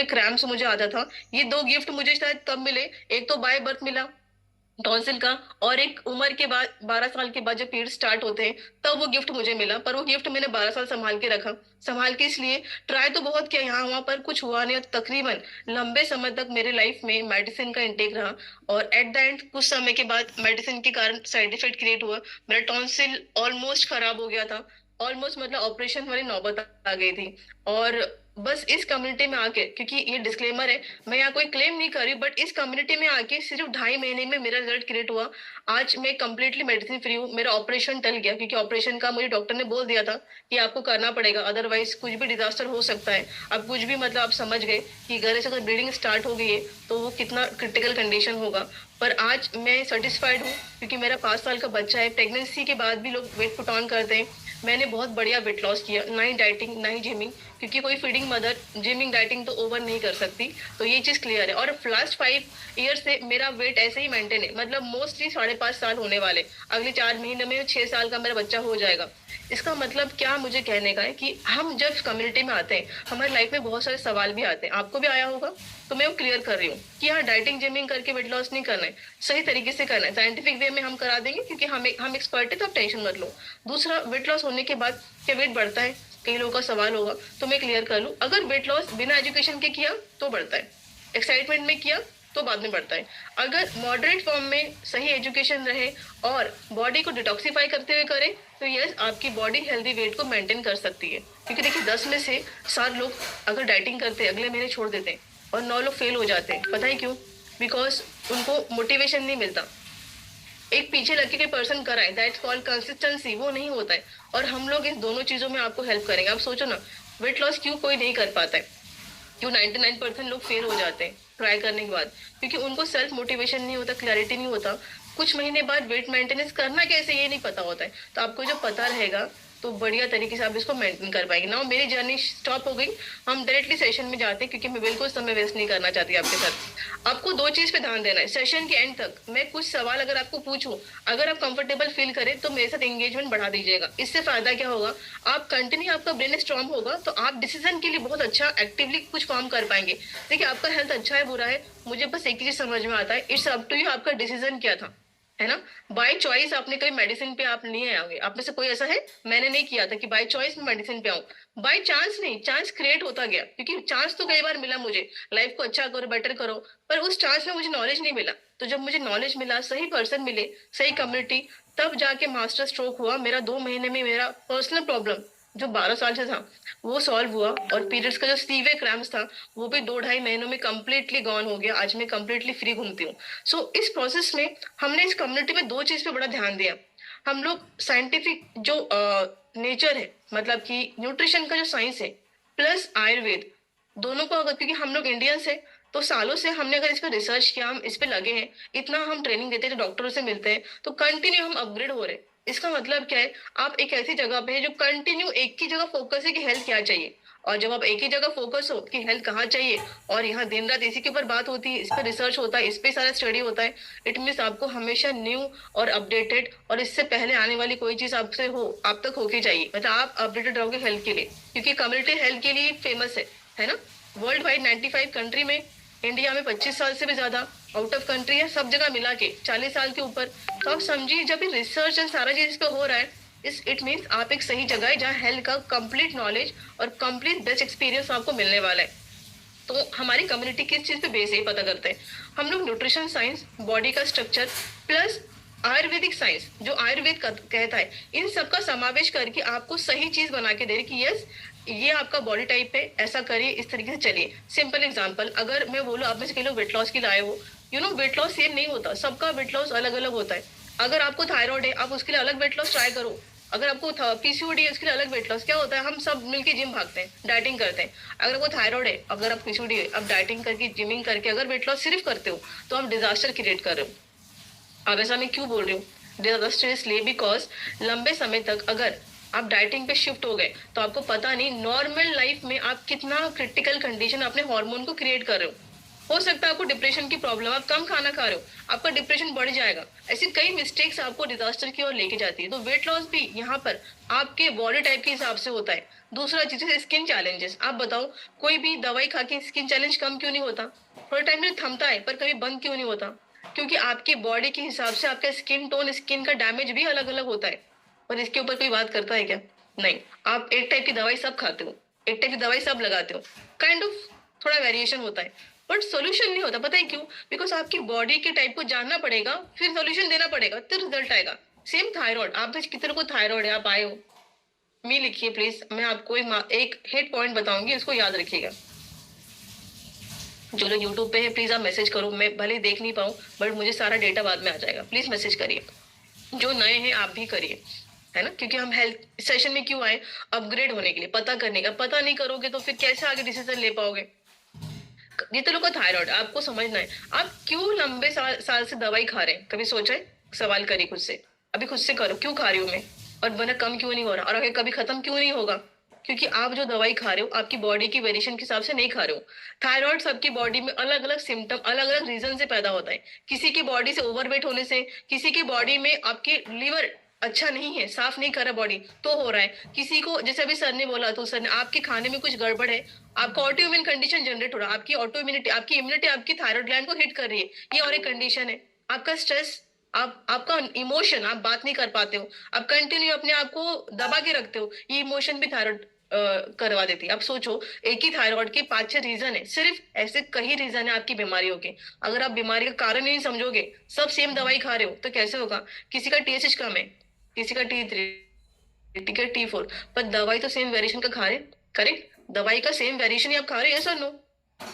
Cramps मुझे आता था। ये दो गिफ्ट मुझे शायद तब मिले, एक तो बाय बर्थ मिला टॉन्सिल का, और एक उम्र के बाद 12 साल के बाद जब पीरियड स्टार्ट होते हैं तब वो गिफ्ट मुझे मिला। पर वो गिफ्ट मैंने 12 साल संभाल के रखा, संभाल के इसलिए ट्राई तो बहुत किया, यहाँ वहां पर कुछ हुआ नहीं, और तकरीबन लंबे समय तक मेरे लाइफ में मेडिसिन का इंटेक रहा। और एट द एंड कुछ समय के बाद मेडिसिन के कारण साइड इफेक्ट क्रिएट हुआ, मेरा टॉन्सिल ऑलमोस्ट खराब हो गया था। ऑलमोस्ट मतलब ऑपरेशन वाली नौबत आ गई थी। और बस इस कम्युनिटी में आके, क्योंकि ये डिस्क्लेमर है, मैं यहाँ कोई क्लेम नहीं कर रही, बट इस कम्युनिटी में आके सिर्फ 2.5 महीने में मेरा रिजल्ट क्रिएट हुआ। आज मैं कंप्लीटली मेडिसिन फ्री हूँ। मेरा ऑपरेशन टल गया, क्योंकि ऑपरेशन का मुझे डॉक्टर ने बोल दिया था कि आपको करना पड़ेगा, अदरवाइज कुछ भी डिजास्टर हो सकता है। अब कुछ भी मतलब आप समझ गए कि गले से अगर ब्लीडिंग स्टार्ट हो गई है तो वो कितना क्रिटिकल कंडीशन होगा। पर आज मैं सेटिस्फाइड हूँ, क्योंकि मेरा 5 साल का बच्चा है। प्रेगनेंसी के बाद भी लोग वेट पुट ऑन करते हैं, मैंने बहुत बढ़िया वेट लॉस किया, ना ही डाइटिंग ना ही जिमिंग, क्योंकि कोई फीडिंग मदर जिमिंग डाइटिंग तो ओवर नहीं कर सकती। तो ये चीज क्लियर है। और लास्ट 5 ईयर से मेरा वेट ऐसे ही मेंटेन है, मतलब मोस्टली 5.5 साल होने वाले, अगले 4 महीने में 6 साल का मेरा बच्चा हो जाएगा। इसका मतलब क्या मुझे कहने का है कि हम जब कम्युनिटी में आते हैं हमारी लाइफ में बहुत सारे सवाल भी आते हैं, आपको भी आया होगा, तो मैं वो क्लियर कर रही हूँ कि हाँ, डाइटिंग जिमिंग करके वेट लॉस नहीं करना है, सही तरीके से करना है, साइंटिफिक वे में हम करा देंगे, क्योंकि हम एक्सपर्ट है, तो आप टेंशन मत लो। दूसरा, वेट लॉस होने के बाद क्या वेट बढ़ता है, कई लोगों का सवाल होगा, तो मैं क्लियर कर लूँ, अगर वेट लॉस बिना एजुकेशन के किया तो बढ़ता है, एक्साइटमेंट में किया तो बाद में बढ़ता है। अगर मॉडरेट फॉर्म में सही एजुकेशन रहे और बॉडी को डिटॉक्सिफाई करते हुए करें, तो यस, आपकी बॉडी हेल्दी वेट को मेंटेन कर सकती है। क्योंकि देखिए, 10 में से 7 लोग अगर डाइटिंग करते हैं अगले महीने छोड़ देते हैं, और 9 लोग फेल हो जाते हैं। पता है क्यों? बिकॉज उनको मोटिवेशन नहीं मिलता। एक पीछे लग के पर्सन कराए, दैट्स कॉल्ड कंसिस्टेंसी, वो नहीं होता है। और हम लोग इन दोनों चीजों में आपको हेल्प करेंगे। आप सोचो ना, वेट लॉस क्यों कोई नहीं कर पाता है, क्यों 99% लोग फेल हो जाते हैं ट्राई करने के बाद? क्योंकि उनको सेल्फ मोटिवेशन नहीं होता, क्लैरिटी नहीं होता, कुछ महीने बाद वेट मेंटेनेंस करना कैसे ये नहीं पता होता है। तो आपको जो पता रहेगा तो बढ़िया तरीके से आप इसको मेंटेन कर पाएंगे। नाउ मेरी जर्नी स्टॉप हो गई, हम डायरेक्टली सेशन में जाते हैं, क्योंकि मैं बिल्कुल समय वेस्ट नहीं करना चाहती आपके साथ। आपको 2 चीज पे ध्यान देना है सेशन के एंड तक। मैं कुछ सवाल अगर आपको पूछूं, अगर आप कंफर्टेबल फील करें तो मेरे साथ एंगेजमेंट बढ़ा दीजिएगा। इससे फायदा क्या होगा, आप कंटिन्यू, आपका ब्रेन स्ट्रांग होगा, तो आप डिसीजन के लिए बहुत अच्छा एक्टिवली कुछ काम कर पाएंगे। देखिए, आपका हेल्थ अच्छा है बुरा है, मुझे बस एक चीज समझ में आता है, इट्स अप टू यू, आपका डिसीजन क्या था, है ना। बाय चॉइस आपने कभी मेडिसिन पे आप नहीं आओगे, आप में से कोई ऐसा है? मैंने नहीं किया था कि बाय चॉइस मैं मेडिसिन पे आऊं, बाय चांस नहीं, चांस क्रिएट होता गया, क्योंकि चांस तो कई बार मिला मुझे, लाइफ को अच्छा करो, बेटर करो, पर उस चांस में मुझे नॉलेज नहीं मिला। तो जब मुझे नॉलेज मिला, सही पर्सन मिले, सही कम्युनिटी, तब जाके मास्टर स्ट्रोक हुआ मेरा। 2 महीने में मेरा पर्सनल प्रॉब्लम जो 12 साल से था वो सॉल्व हुआ, और पीरियड्स का जो सीवियर क्रैम्प्स था वो भी 2-2.5 महीनों में कंप्लीटली गॉन हो गया। आज मैं कंप्लीटली फ्री घूमती हूँ। सो इस प्रोसेस में हमने इस कम्युनिटी में 2 चीज पे बड़ा ध्यान दिया। हम लोग साइंटिफिक जो नेचर है, मतलब कि न्यूट्रिशन का जो साइंस है, प्लस आयुर्वेद, दोनों को अगर, क्योंकि हम लोग इंडियंस है, तो सालों से हमने अगर इस पर रिसर्च किया, हम इस पे लगे हैं, इतना हम ट्रेनिंग देते हैं, डॉक्टरों से मिलते हैं, तो कंटिन्यू हम अपग्रेड हो रहे हैं। इसका मतलब क्या है, आप एक ऐसी जगह पे है जो कंटिन्यू एक ही जगह फोकस है कि हेल्थ क्या चाहिए। और जब आप एक ही जगह फोकस हो कि हेल्थ कहाँ चाहिए, और यहाँ दिन रात इसी के ऊपर बात होती है, इस पर रिसर्च होता है, इस पे सारा स्टडी होता है, इट मीन्स आपको हमेशा न्यू और अपडेटेड, और इससे पहले आने वाली कोई चीज आपसे हो, आप तक होके चाहिए, मतलब आप अपडेटेड रहोगे हेल्थ के लिए, क्योंकि कम्युनिटी हेल्थ के लिए फेमस है ना। वर्ल्ड वाइड 95 कंट्री में, इंडिया में 25 साल से भी ज्यादा, आउट ऑफ कंट्री है, सब जगह मिला के 40 साल के ऊपर। तो आप समझिए, जब ये रिसर्च एंड सारा चीज इस पे हो रहा है, इस इट मीन्स आप एक सही जगह है जहाँ हेल्थ का कंप्लीट नॉलेज और कंप्लीट बेस्ट एक्सपीरियंस आपको मिलने वाला है। तो हमारी कम्युनिटी किस चीज पे बेस है पता करते हैं। हम लोग न्यूट्रिशन साइंस, बॉडी का स्ट्रक्चर, प्लस आयुर्वेदिक साइंस जो आयुर्वेद कहता है, इन सब का समावेश करके आपको सही चीज बना के दे रही कि यस, ये आपका बॉडी टाइप है, ऐसा करिए, इस तरीके से चलिए। सिंपल एग्जांपल, अगर मैं बोलूँ आप में से कई लोग वेट लॉस के लिए आए हो, वेट लॉस सेम नहीं होता, सबका वेट लॉस अलग अलग होता है। अगर आपको थायराइड है, आप उसके लिए अलग वेट लॉस ट्राई करो। अगर आपको पीसीओडी है, उसके लिए अलग वेट लॉस। क्या होता है, हम सब मिलके जिम भागते हैं, डाइटिंग करते हैं। अगर आपको थायराइड है, अगर आप पीसीओडी है, आप डाइटिंग करके, जिमिंग करके अगर वेट लॉस सिर्फ करते हो, तो आप डिजास्टर क्रिएट कर रहे हो। अब ऐसा मैं क्यों बोल रही हूँ, डिजास्टर इसलिए बिकॉज लंबे समय तक अगर आप डाइटिंग पे शिफ्ट हो गए, तो आपको पता नहीं नॉर्मल लाइफ में आप कितना क्रिटिकल कंडीशन अपने हार्मोन को क्रिएट कर रहे हो सकता है आपको डिप्रेशन की प्रॉब्लम, आप कम खाना खा रहे हो, आपका डिप्रेशन बढ़ जाएगा। ऐसी कई मिस्टेक्स आपको डिजास्टर की ओर लेके जाती है। तो वेट लॉस भी यहाँ पर आपके बॉडी टाइप के हिसाब से होता है। दूसरा चीज है स्किन चैलेंजेस। आप बताओ, कोई भी दवाई खा के स्किन चैलेंज कम क्यों नहीं होता? थोड़ा टाइम में थमता है पर कभी बंद क्यों नहीं होता? क्योंकि आपकी बॉडी के हिसाब से आपका स्किन टोन, स्किन का डैमेज भी अलग अलग होता है। और इसके ऊपर कोई बात करता है क्या? नहीं। आप एक टाइप की दवाई सब खाते हो, एक टाइप की दवाई सब लगाते हो, काइंड ऑफ थोड़ा वेरिएशन होता है, बट सोल्यूशन नहीं होता। पता है क्यों? बिकॉज आपकी बॉडी के टाइप को जानना पड़ेगा, फिर सोल्यूशन देना पड़ेगा, तो रिजल्ट आएगा। सेम थायराइड, आप में कितने को थायराइड है, आप आए हो, मी लिखिए प्लीज। मैं आपको एक हेड पॉइंट बताऊंगी, उसको याद रखिएगा। जो लोग यूट्यूब पे है प्लीज आप मैसेज करो, मैं भले देख नहीं पाऊँ बट मुझे सारा डेटा बाद में आ जाएगा। प्लीज मैसेज करिए, जो नए हैं आप भी करिए, है ना? क्योंकि हम हेल्थ सेशन में क्यों आए? अपग्रेड होने के लिए, पता करने का। पता नहीं करोगे तो फिर कैसे आगे डिसीजन ले पाओगे? जितने लोग का थायराइड, आपको समझना है आप क्यों लंबे साल से दवाई खा रहे हैं। कभी सोचा है? सवाल करिए खुद से, अभी खुद से करो, क्यों खा रही हूँ मैं, और बना कम क्यों नहीं हो रहा, और आगे कभी खत्म क्यों नहीं होगा? क्योंकि आप जो दवाई खा रहे हो आपकी बॉडी की वेरिएशन के हिसाब से नहीं खा रहे हो। थायराइड सबकी बॉडी में अलग अलग सिम्टम, अलग अलग रीजन से पैदा होता है। किसी की बॉडी से ओवरवेट होने से, किसी की बॉडी में आपकी लिवर अच्छा नहीं है, साफ नहीं कर रहा बॉडी, तो हो रहा है। किसी को, जैसे अभी सर ने बोला, तो सर ने आपके खाने में कुछ गड़बड़ है, आपका ऑटो इम्यून कंडीशन जनरेट हो रहा है, आपकी ऑटो इम्यूनिटी, आपकी इम्यूनिटी आपकी थायराइड ग्लैंड को हिट कर रही है, ये और एक कंडीशन है। आपका स्ट्रेस, आपका इमोशन, आप बात नहीं कर पाते हो, आप कंटिन्यू अपने आप को दबा के रखते हो, ये इमोशन भी थायराइड करवा देती है। आप सोचो, एक ही थायराइड के 5-6 रीजन है, सिर्फ ऐसे कई रीजन है आपकी बीमारियों के। अगर आप बीमारी का कारण ही नहीं समझोगे, सब सेम दवाई खा रहे हो, तो कैसे होगा? किसी का टीएसएच कम है, किसी का T3, किसी का T4, पर दवाई तो सेम वेरिएशन का खा रहे। करेक्ट? दवाई का सेम वेरिएशन ही आप खा रहे हो, यस और नो?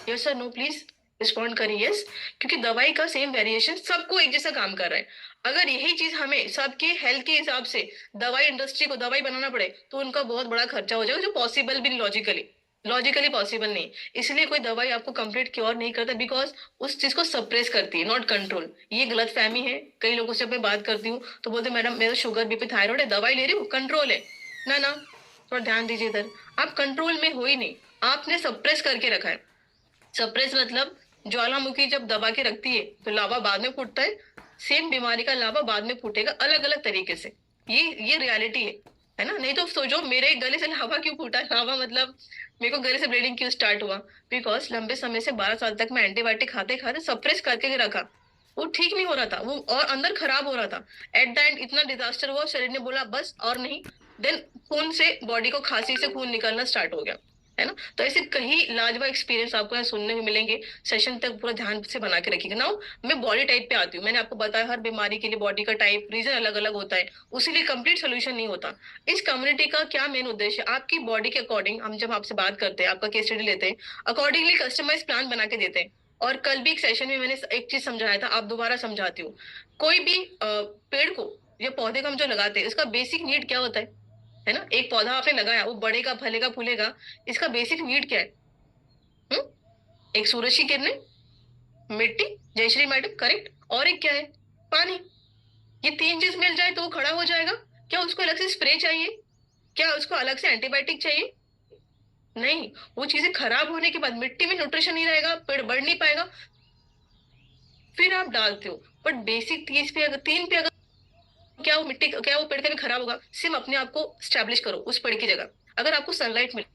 यस और नो प्लीज रिस्पॉन्ड करिए यस। क्योंकि दवाई का सेम वेरिएशन सबको एक जैसा काम कर रहा है। अगर यही चीज हमें सबके हेल्थ के हिसाब से दवाई इंडस्ट्री को दवाई बनाना पड़े तो उनका बहुत बड़ा खर्चा हो जाएगा, जो पॉसिबल भी नहीं, लॉजिकली पॉसिबल नहीं। इसलिए कोई दवाई आपको कंप्लीट क्योर नहीं करता, बिकॉज उस चीज को सप्रेस करती है, नॉट कंट्रोल। ये गलत फहमी है। कई लोगों से मैं बात करती हूँ तो बोलते मैडम मेरा शुगर बीपी थायराइड है, दवाई ले रही हूँ, कंट्रोल है। ना ना, थोड़ा ध्यान दीजिए इधर। आप कंट्रोल में हो ही नहीं, आपने सप्रेस करके रखा है। सप्रेस मतलब ज्वालामुखी जब दबा के रखती है तो लावा बाद में फूटता है, सेम बीमारी का लावा बाद में फूटेगा, अलग अलग तरीके से। ये रियलिटी है ना? नहीं तो सोचो, मेरे गले से लावा क्यों फूटा? लावा मतलब मेरे को गले से ब्लीडिंग क्यों स्टार्ट हुआ? बिकॉज लंबे समय से 12 साल तक मैं एंटीबायोटिक खाते खाते सप्रेस करके रखा, वो ठीक नहीं हो रहा था, वो और अंदर खराब हो रहा था। एट द एंड इतना डिजास्टर हुआ, शरीर ने बोला बस और नहीं। देन खून से, बॉडी को खांसी से खून निकलना स्टार्ट हो गया, है ना? तो ऐसे कई लाजवाब एक्सपीरियंस आपको यहाँ सुनने को मिलेंगे। सेशन तक पूरा ध्यान से बना के रखिएगा। नाउ मैं बॉडी टाइप पे आती हूँ। मैंने आपको बताया हर बीमारी के लिए बॉडी का टाइप, रीजन अलग अलग होता है, उसी लिए कंप्लीट सोल्यूशन नहीं होता। इस कम्युनिटी का क्या मेन उद्देश्य है? आपकी बॉडी के अकॉर्डिंग हम जब आपसे बात करते हैं, आपका केस स्टडी लेते हैं, अकॉर्डिंगली कस्टमाइज प्लान बना के देते हैं। और कल भी एक सेशन में मैंने एक चीज समझाया था, आप दोबारा समझाती हूँ। कोई भी पेड़ को या पौधे को हम जो लगाते हैं, इसका बेसिक नीड क्या होता है ना? एक पौधा आपने लगाया, वो बढ़ेगा, फलेगा, फूलेगा, इसका बेसिक नीड क्या है? हम्म? एक सूरज की किरणें, मिट्टी, जयश्री मैडम करेक्ट, और एक क्या है? पानी। ये 3 चीज मिल जाए तो वो खड़ा हो जाएगा। क्या उसको अलग से स्प्रे चाहिए? क्या उसको अलग से एंटीबायोटिक चाहिए? नहीं। वो चीजें खराब होने के बाद मिट्टी में न्यूट्रिशन नहीं रहेगा, पेड़ बढ़ नहीं पाएगा, फिर आप डालते हो। बट बेसिक चीज पे अगर, 3 पे अगर, क्या वो मिट्टी, क्या वो पेड़ कभी खराब होगा? सिर्फ अपने आप को स्टैब्लिश करो उस पेड़ की जगह। अगर आपको सनलाइट मिले,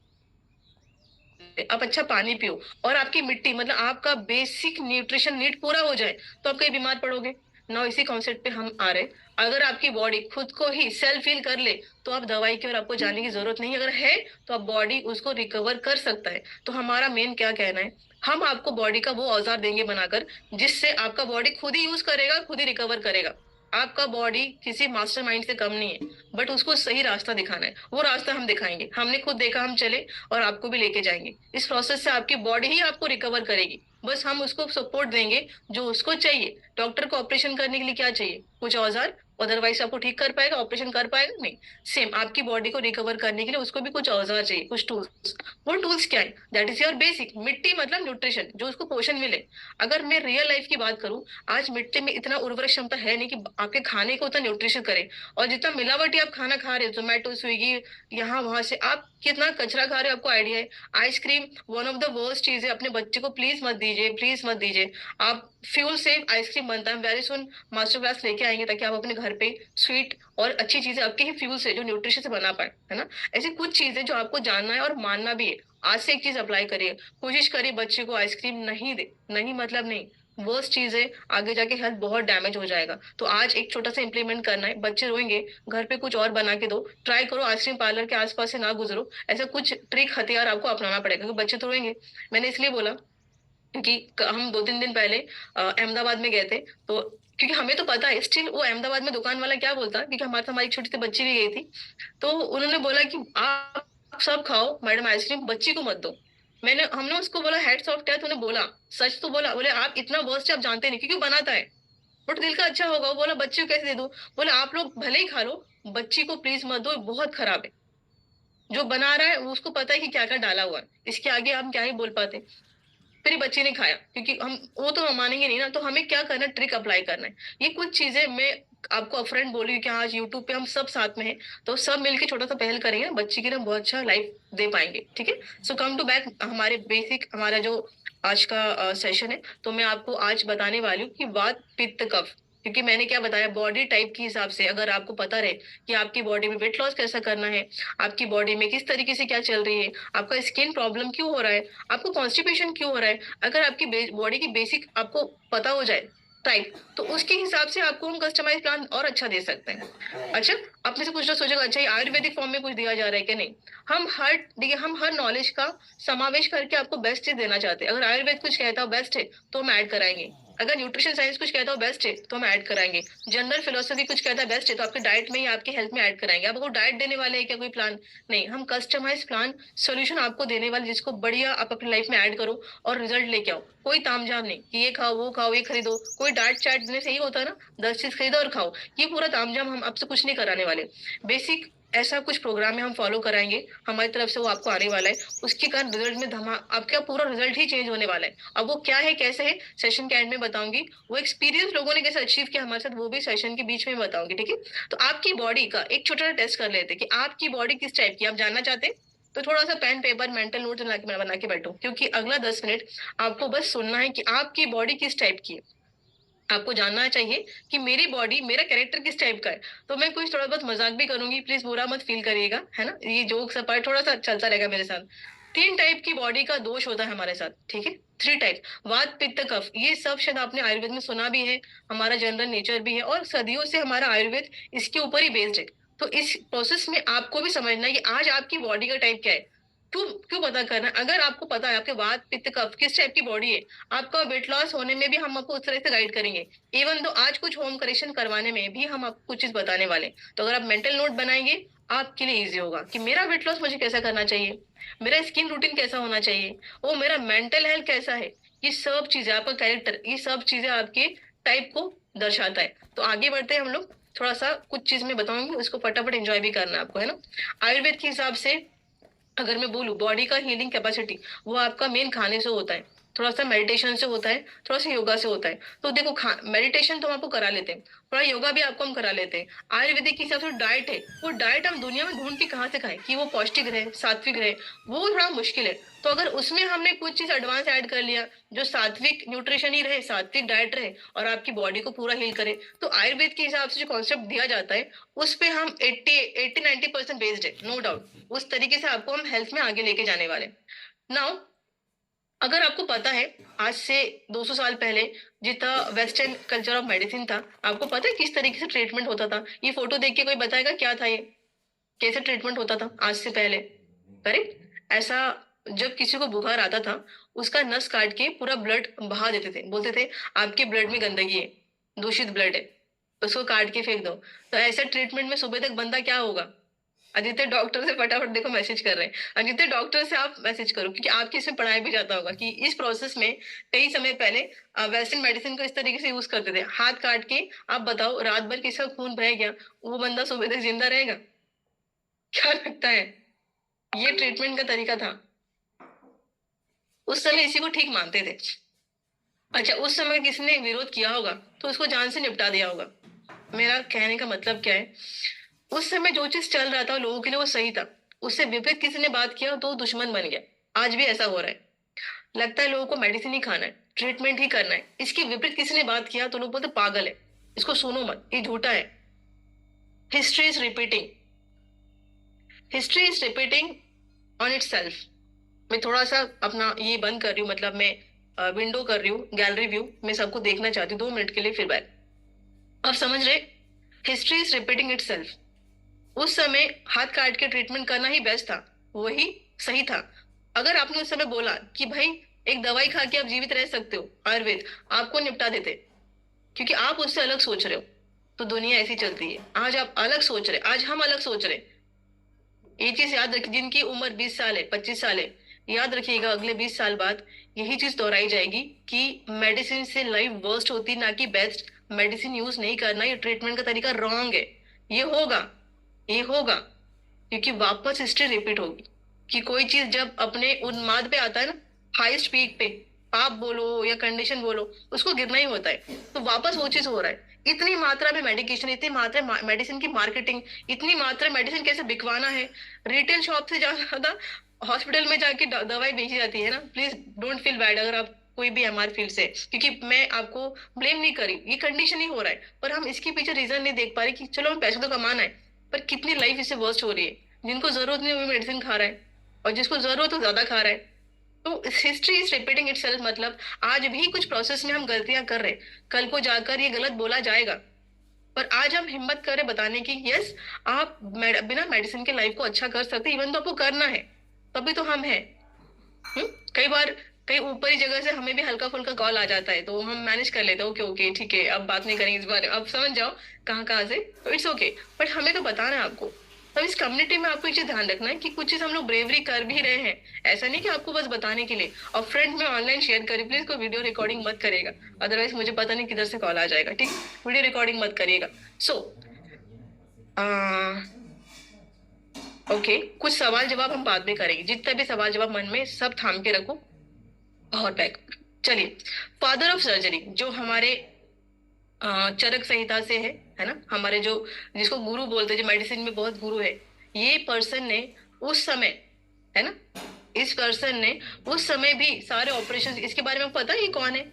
आप अच्छा पानी पियो, और आपकी मिट्टी मतलब आपका बेसिक न्यूट्रिशन नीड पूरा हो जाए, तो आप कहीं बीमार पड़ोगे ना? इसी कॉन्सेप्ट पे हम आ रहे हैं। अगर आपकी बॉडी खुद को ही सेल्फ हील कर ले तो आप दवाई की और आपको जाने की जरूरत नहीं। अगर है तो आप बॉडी उसको रिकवर कर सकता है। तो हमारा मेन क्या कहना है, हम आपको बॉडी का वो औजार देंगे बनाकर जिससे आपका बॉडी खुद ही यूज करेगा, खुद ही रिकवर करेगा। आपका बॉडी किसी मास्टरमाइंड से कम नहीं है, बट उसको सही रास्ता दिखाना है। वो रास्ता हम दिखाएंगे, हमने खुद देखा, हम चले और आपको भी लेके जाएंगे। इस प्रोसेस से आपकी बॉडी ही आपको रिकवर करेगी, बस हम उसको सपोर्ट देंगे जो उसको चाहिए। डॉक्टर को ऑपरेशन करने के लिए क्या चाहिए? कुछ औजार, अदरवाइज आपको ठीक कर पाएगा, ऑपरेशन कर पाएगा नहीं। सेम आपकी बॉडी को रिकवर करने के लिए उसको भी कुछ औजार चाहिए, कुछ टूल्स। वो टूल्स क्या है? दैट इज योर बेसिक मिट्टी, मतलब न्यूट्रिशन, जो उसको पोषण मिले। अगर मैं रियल लाइफ की बात करूं, आज मिट्टी में इतना उर्वरक क्षमता है नहीं कि आपके खाने को उतना न्यूट्रिशन करे। और जितना मिलावटी आप खाना खा रहे हो, जोमेटो, स्विगी, यहाँ वहां से आप कितना कचरा खा रहे हो, आपको आइडिया है? Ice cream one of the worst चीज है, अपने बच्चे को प्लीज मत दीजिए। दीजिए, प्लीज मत दीजिए। आप फ्यूल से आइसक्रीम बनता है, वेरी सुन मास्टर क्लास लेके आएंगे ताकि आप अपने घर पे स्वीट और अच्छी चीजें आपके ही फ्यूल से जो न्यूट्रिशन से बना पाए, है ना। ऐसी कुछ चीजें जो आपको जानना है और मानना भी है। आज से एक चीज अप्लाई करिए, कोशिश करिए बच्चे को आइसक्रीम नहीं दे, नहीं मतलब नहीं, वर्स्ट चीज है, आगे जाके हेल्थ बहुत डैमेज हो जाएगा। तो आज एक छोटा सा इंप्लीमेंट करना है, बच्चे रोएंगे, घर पे कुछ और बना के दो, ट्राई करो आइसक्रीम पार्लर के आसपास से ना गुजरो, ऐसा कुछ ट्रिक हथियार आपको अपनाना पड़ेगा क्योंकि बच्चे तो रोएंगे। मैंने इसलिए बोला क्योंकि हम 2-3 दिन पहले अहमदाबाद में गए थे, तो क्योंकि हमें तो पता है स्टिल वो अहमदाबाद में दुकान वाला क्या बोलता, क्योंकि हमारे साथ हमारी छोटी सी बच्ची भी गई थी, तो उन्होंने बोला कि आप सब खाओ मैडम आइसक्रीम, बच्ची को मत दो। हमने उसको बोला हेड्स ऑफ क्या तूने बोला, सच तो बोला। बोले आप इतना वर्स्ट आप जानते नहीं, क्योंकि वो बनाता है, बट दिल का अच्छा होगा। वो बोला बच्ची को कैसे दे दूं। बोले आप लोग भले ही खा लो, बच्ची को प्लीज मत दो, बहुत खराब है। जो बना रहा है उसको पता है कि क्या क्या डाला हुआ है, इसके आगे हम क्या ही बोल पाते। फिर ये बच्चे ने खाया, क्योंकि हम वो तो हम मानेंगे नहीं ना, तो हमें क्या करना है, ट्रिक अप्लाई करना है। ये कुछ चीजें मैं आपको अपफ्रंट बोली कि आज यूट्यूब पे हम सब साथ में हैं, तो सब मिलके छोटा सा पहल करेंगे ना, बच्चे की ना बहुत अच्छा लाइफ दे पाएंगे, ठीक है। सो कम टू बैक हमारे बेसिक, हमारा जो आज का सेशन है, तो मैं आपको आज बताने वाली हूँ कि वात पित्त कफ। क्योंकि मैंने क्या बताया, बॉडी टाइप के हिसाब से अगर आपको पता रहे कि आपकी बॉडी में वेट लॉस कैसा करना है, आपकी बॉडी में किस तरीके से क्या चल रही है, आपका स्किन प्रॉब्लम क्यों हो रहा है, आपको कॉन्स्टिपेशन क्यों हो रहा है, अगर आपकी बॉडी की बेसिक आपको पता हो जाए टाइप, तो उसके हिसाब से आपको हम कस्टमाइज प्लान और अच्छा दे सकते हैं। अच्छा, आप में से कुछ लोग सोचेगा अच्छा ये आयुर्वेदिक फॉर्म में कुछ दिया जा रहा है कि नहीं। हम हर नॉलेज का समावेश करके आपको बेस्ट चीज देना चाहते हैं। अगर आयुर्वेद कुछ कहता हो बेस्ट है तो हम ऐड कराएंगे, अगर न्यूट्रिशन साइंस कुछ कहता हो बेस्ट है तो हम ऐड कराएंगे, जनरल फिलोसफी कुछ कहता है बेस्ट है तो आपके डाइट में ही आपके हेल्थ में ऐड कराएंगे। आपको डाइट देने वाले हैं क्या कोई प्लान, नहीं, हम कस्टमाइज प्लान सोल्यूशन आपको देने वाले, जिसको बढ़िया आप अपनी लाइफ में ऐड करो और रिजल्ट लेके आओ। कोई तामझाम नहीं कि ये खाओ वो खाओ ये खरीदो, कोई डाइट चार्ट देने से ही होता है ना, 10 चीज खरीदो और खाओ, ये पूरा तामझाम हम आपसे कुछ नहीं कराने वाले। बेसिक ऐसा कुछ प्रोग्राम है हम फॉलो कराएंगे, हमारी तरफ से वो आपको आने वाला है, उसके कारण रिजल्ट में धमा आपका पूरा रिजल्ट ही चेंज होने वाला है। अब वो क्या है कैसे है सेशन के एंड में बताऊंगी, वो एक्सपीरियंस लोगों ने कैसे अचीव किया हमारे साथ वो भी सेशन के बीच में बताऊंगी, ठीक है। तो आपकी बॉडी का एक छोटा सा टेस्ट कर लेते हैं कि आपकी बॉडी किस टाइप की आप जानना चाहते हैं। तो थोड़ा सा पेन पेपर मेंटल नोट बना के बैठो, क्योंकि अगला 10 मिनट आपको बस सुनना है कि आपकी बॉडी किस टाइप की है। आपको जानना चाहिए कि मेरी बॉडी मेरा कैरेक्टर किस टाइप का है। तो मैं कुछ थोड़ा बहुत मजाक भी करूंगी, प्लीज बुरा मत फील करिएगा, है ना, ये जोक सब थोड़ा सा चलता रहेगा मेरे साथ। 3 टाइप की बॉडी का दोष होता है हमारे साथ, ठीक है, 3 टाइप, वात पित्त कफ, ये सब शायद आपने आयुर्वेद में सुना भी है, हमारा जनरल नेचर भी है और सदियों से हमारा आयुर्वेद इसके ऊपर ही बेस्ड है। तो इस प्रोसेस में आपको भी समझना है कि आज आपकी बॉडी का टाइप क्या है। क्यों क्यों पता करना है, अगर आपको पता है आपके वात पित्त कफ किस टाइप की बॉडी है, आपका वेट लॉस होने में भी हम आपको उस तरह से गाइड करेंगे। इवन तो आज कुछ होम करेक्शन करवाने में भी हम आपको कुछ चीज बताने वाले हैं। तो अगर आप मेंटल नोट बनाएंगे आपके लिए इजी होगा कि मेरा वेट लॉस मुझे कैसा करना चाहिए, मेरा स्किन रूटीन कैसा होना चाहिए, वो मेरा मेंटल हेल्थ कैसा है, ये सब चीजें आपका कैरेक्टर, ये सब चीजें आपके टाइप को दर्शाता है। तो आगे बढ़ते हैं हम लोग, थोड़ा सा कुछ चीज मैं बताऊंगी, उसको फटाफट एंजॉय भी करना है आपको, है ना। आयुर्वेद के हिसाब से अगर मैं बोलूँ बॉडी का हीलिंग कैपेसिटी, वो आपका मेन खाने से होता है, थोड़ा सा मेडिटेशन से होता है, थोड़ा सा योगा से होता है। तो देखो मेडिटेशन तो हम आपको करा लेते हैं, थोड़ा योगा भी आपको हम करा लेते हैं। आयुर्वेदिक के हिसाब से डाइट है, वो डाइट हम दुनिया में ढूंढ के कहाँ से खाएं कि वो पौष्टिक रहे सात्विक रहे, वो थोड़ा मुश्किल है। तो अगर उसमें हमने कुछ चीज एडवांस ऐड कर लिया जो सात्विक न्यूट्रिशन ही रहे, सात्विक डाइट रहे और आपकी बॉडी को पूरा हील करे, तो आयुर्वेद के हिसाब से जो कॉन्सेप्ट दिया जाता है उस पे हम 80-90% बेस्ड है, नो डाउट। उस तरीके से आपको हम हेल्थ में आगे लेके जाने वाले। नाउ अगर आपको पता है आज से 200 साल पहले जितना वेस्टर्न कल्चर ऑफ मेडिसिन था, आपको पता है किस तरीके से ट्रीटमेंट होता था। ये फोटो देख के कोई बताएगा क्या था ये, कैसे ट्रीटमेंट होता था आज से पहले, करेक्ट। ऐसा जब किसी को बुखार आता था उसका नस काट के पूरा ब्लड बहा देते थे, बोलते थे आपके ब्लड में गंदगी है, दूषित ब्लड है, उसको काट के फेंक दो। तो ऐसे ट्रीटमेंट में सुबह तक बंदा क्या होगा। आदित्य डॉक्टर से फटाफट देखो मैसेज कर रहे हैं, आदित्य डॉक्टर से आप मैसेज करो, क्योंकि आपके इसमें पढ़ाया भी जाता होगा कि इस प्रोसेस में कई समय पहले वेस्टर्न मेडिसिन को इस तरीके से यूज करते थे, हाथ काट के। आप बताओ रात भर किसका खून बह गया, वो बंदा सुबह तक जिंदा रहेगा, क्या लगता है। ये ट्रीटमेंट का तरीका था, उस समय इसी को ठीक मानते थे। अच्छा, उस समय किसी ने विरोध किया होगा तो उसको जान से निपटा दिया होगा। मेरा कहने का मतलब क्या है, उस समय जो चीज चल रहा था लोगों के लिए वो सही था, उससे विपरीत किसी ने बात किया तो दुश्मन बन गया। आज भी ऐसा हो रहा है। लगता है लोगों को मेडिसिन ही खाना है, ट्रीटमेंट ही करना है। इसके विपरीत किसी ने बात किया तो लोग बोलते पागल है, इसको सुनो मत, ये झूठा है। History is repeating, history is repeating on it self. मैं थोड़ा सा अपना ये बंद कर रही हूँ, मतलब मैं विंडो कर रही हूँ, गैलरी व्यू, मैं सबको देखना चाहती हूँ 2 मिनट के लिए, फिर बैक। अब समझ रहे, history is repeating it self. उस समय हाथ काट के ट्रीटमेंट करना ही बेस्ट था, वही सही था। अगर आपने उस समय बोला कि भाई एक दवाई खा के आप जीवित रह सकते हो, आयुर्वेद आपको निपटा देते, क्योंकि आप उससे अलग सोच रहे हो। तो दुनिया ऐसी चलती है, आज आप अलग सोच रहे, आज हम अलग सोच रहे। ये चीज याद रखिए, जिनकी उम्र 20 साल है, 25 साल है, याद रखिएगा अगले 20 साल बाद यही चीज दोहराई जाएगी कि मेडिसिन से लाइफ वर्स्ट होती, ना कि बेस्ट। मेडिसिन यूज नहीं करना, ये ट्रीटमेंट का तरीका रॉन्ग है। ये होगा, ये होगा, क्योंकि वापस हिस्ट्री रिपीट होगी। कि कोई चीज जब अपने उन्माद पे आता है ना, हाईएस्ट पीक पे, आप बोलो या कंडीशन बोलो, उसको गिरना ही होता है। तो वापस वो चीज हो रहा है। इतनी मात्रा में मेडिकेशन, इतनी मात्रा मेडिसिन की मार्केटिंग, इतनी मात्रा मेडिसिन कैसे बिकवाना है, रिटेल शॉप से ज्यादा हॉस्पिटल में जाके दवाई बेची जाती है ना। प्लीज डोंट फील बैड अगर आप कोई भी हमारे फील्ड से, क्योंकि मैं आपको ब्लेम नहीं करी, ये कंडीशन ही हो रहा है। पर हम इसके पीछे रीजन नहीं देख पा रहे कि चलो हम पैसा तो कमाना है, पर कितनी लाइफ इससे वर्स्ट हो रही है। जिनको जरूरत नहीं वो मेडिसिन खा रहा है, और जिसको जरूरत हो ज्यादा खा रहा है। तो हिस्ट्री इज रिपीटिंग इटसेल्फ, मतलब आज भी कुछ प्रोसेस में हम गलतियां कर रहे हैं, कल को जाकर ये गलत बोला जाएगा। पर आज हम हिम्मत करें बताने की, यस आप बिना मेडिसिन के लाइफ को अच्छा कर सकते, इवन तो आपको करना है, तभी तो हम हैं। कई बार कई ऊपरी जगह से हमें भी हल्का फुल्का कॉल आ जाता है, तो हम मैनेज कर लेते हैं, ओके ओके ठीक है, अब बात नहीं करेंगे इस बारे में, अब समझ जाओ कहाँ कहाँ से, तो इट्स ओके। बट हमें तो बताना है आपको। अब इस कम्युनिटी में आपको एक चीज ध्यान रखना है कि कुछ चीज हम लोग ब्रेवरी कर भी रहे हैं, ऐसा नहीं कि आपको बस बताने के लिए। और फ्रेंड में ऑनलाइन शेयर करिए प्लीज, कोई वीडियो रिकॉर्डिंग मत करेगा, अदरवाइज मुझे पता नहीं किधर से कॉल आ जाएगा, ठीक। वीडियो रिकॉर्डिंग मत करिएगा। सो ओके, कुछ सवाल जवाब हम बाद में करेंगे, जितना भी सवाल जवाब मन में सब थाम के रखो और बैक। चलिए, फादर ऑफ सर्जरी जो हमारे चरक संहिता से है ना, हमारे जो जिसको गुरु बोलते हैं, जो मेडिसिन में बहुत गुरु है, ये पर्सन ने उस समय, है ना, इस पर्सन ने उस समय भी सारे ऑपरेशन, इसके बारे में पता है ये कौन है?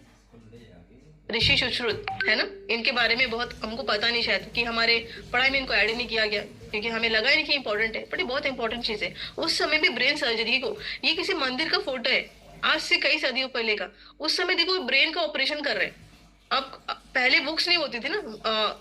ऋषि सुश्रुत, है ना। इनके बारे में बहुत हमको पता नहीं शायद, कि हमारे पढ़ाई में इनको ऐड ही नहीं किया गया, क्योंकि हमें लगा ही नहीं कि इंपॉर्टेंट है, बट ये बहुत इंपॉर्टेंट चीज है। उस समय भी ब्रेन सर्जरी को, ये किसी मंदिर का फोटो है, आज से कई सदियों पहले का। उस समय देखो ब्रेन का ऑपरेशन कर रहे हैं। अब पहले बुक्स नहीं होती थी ना,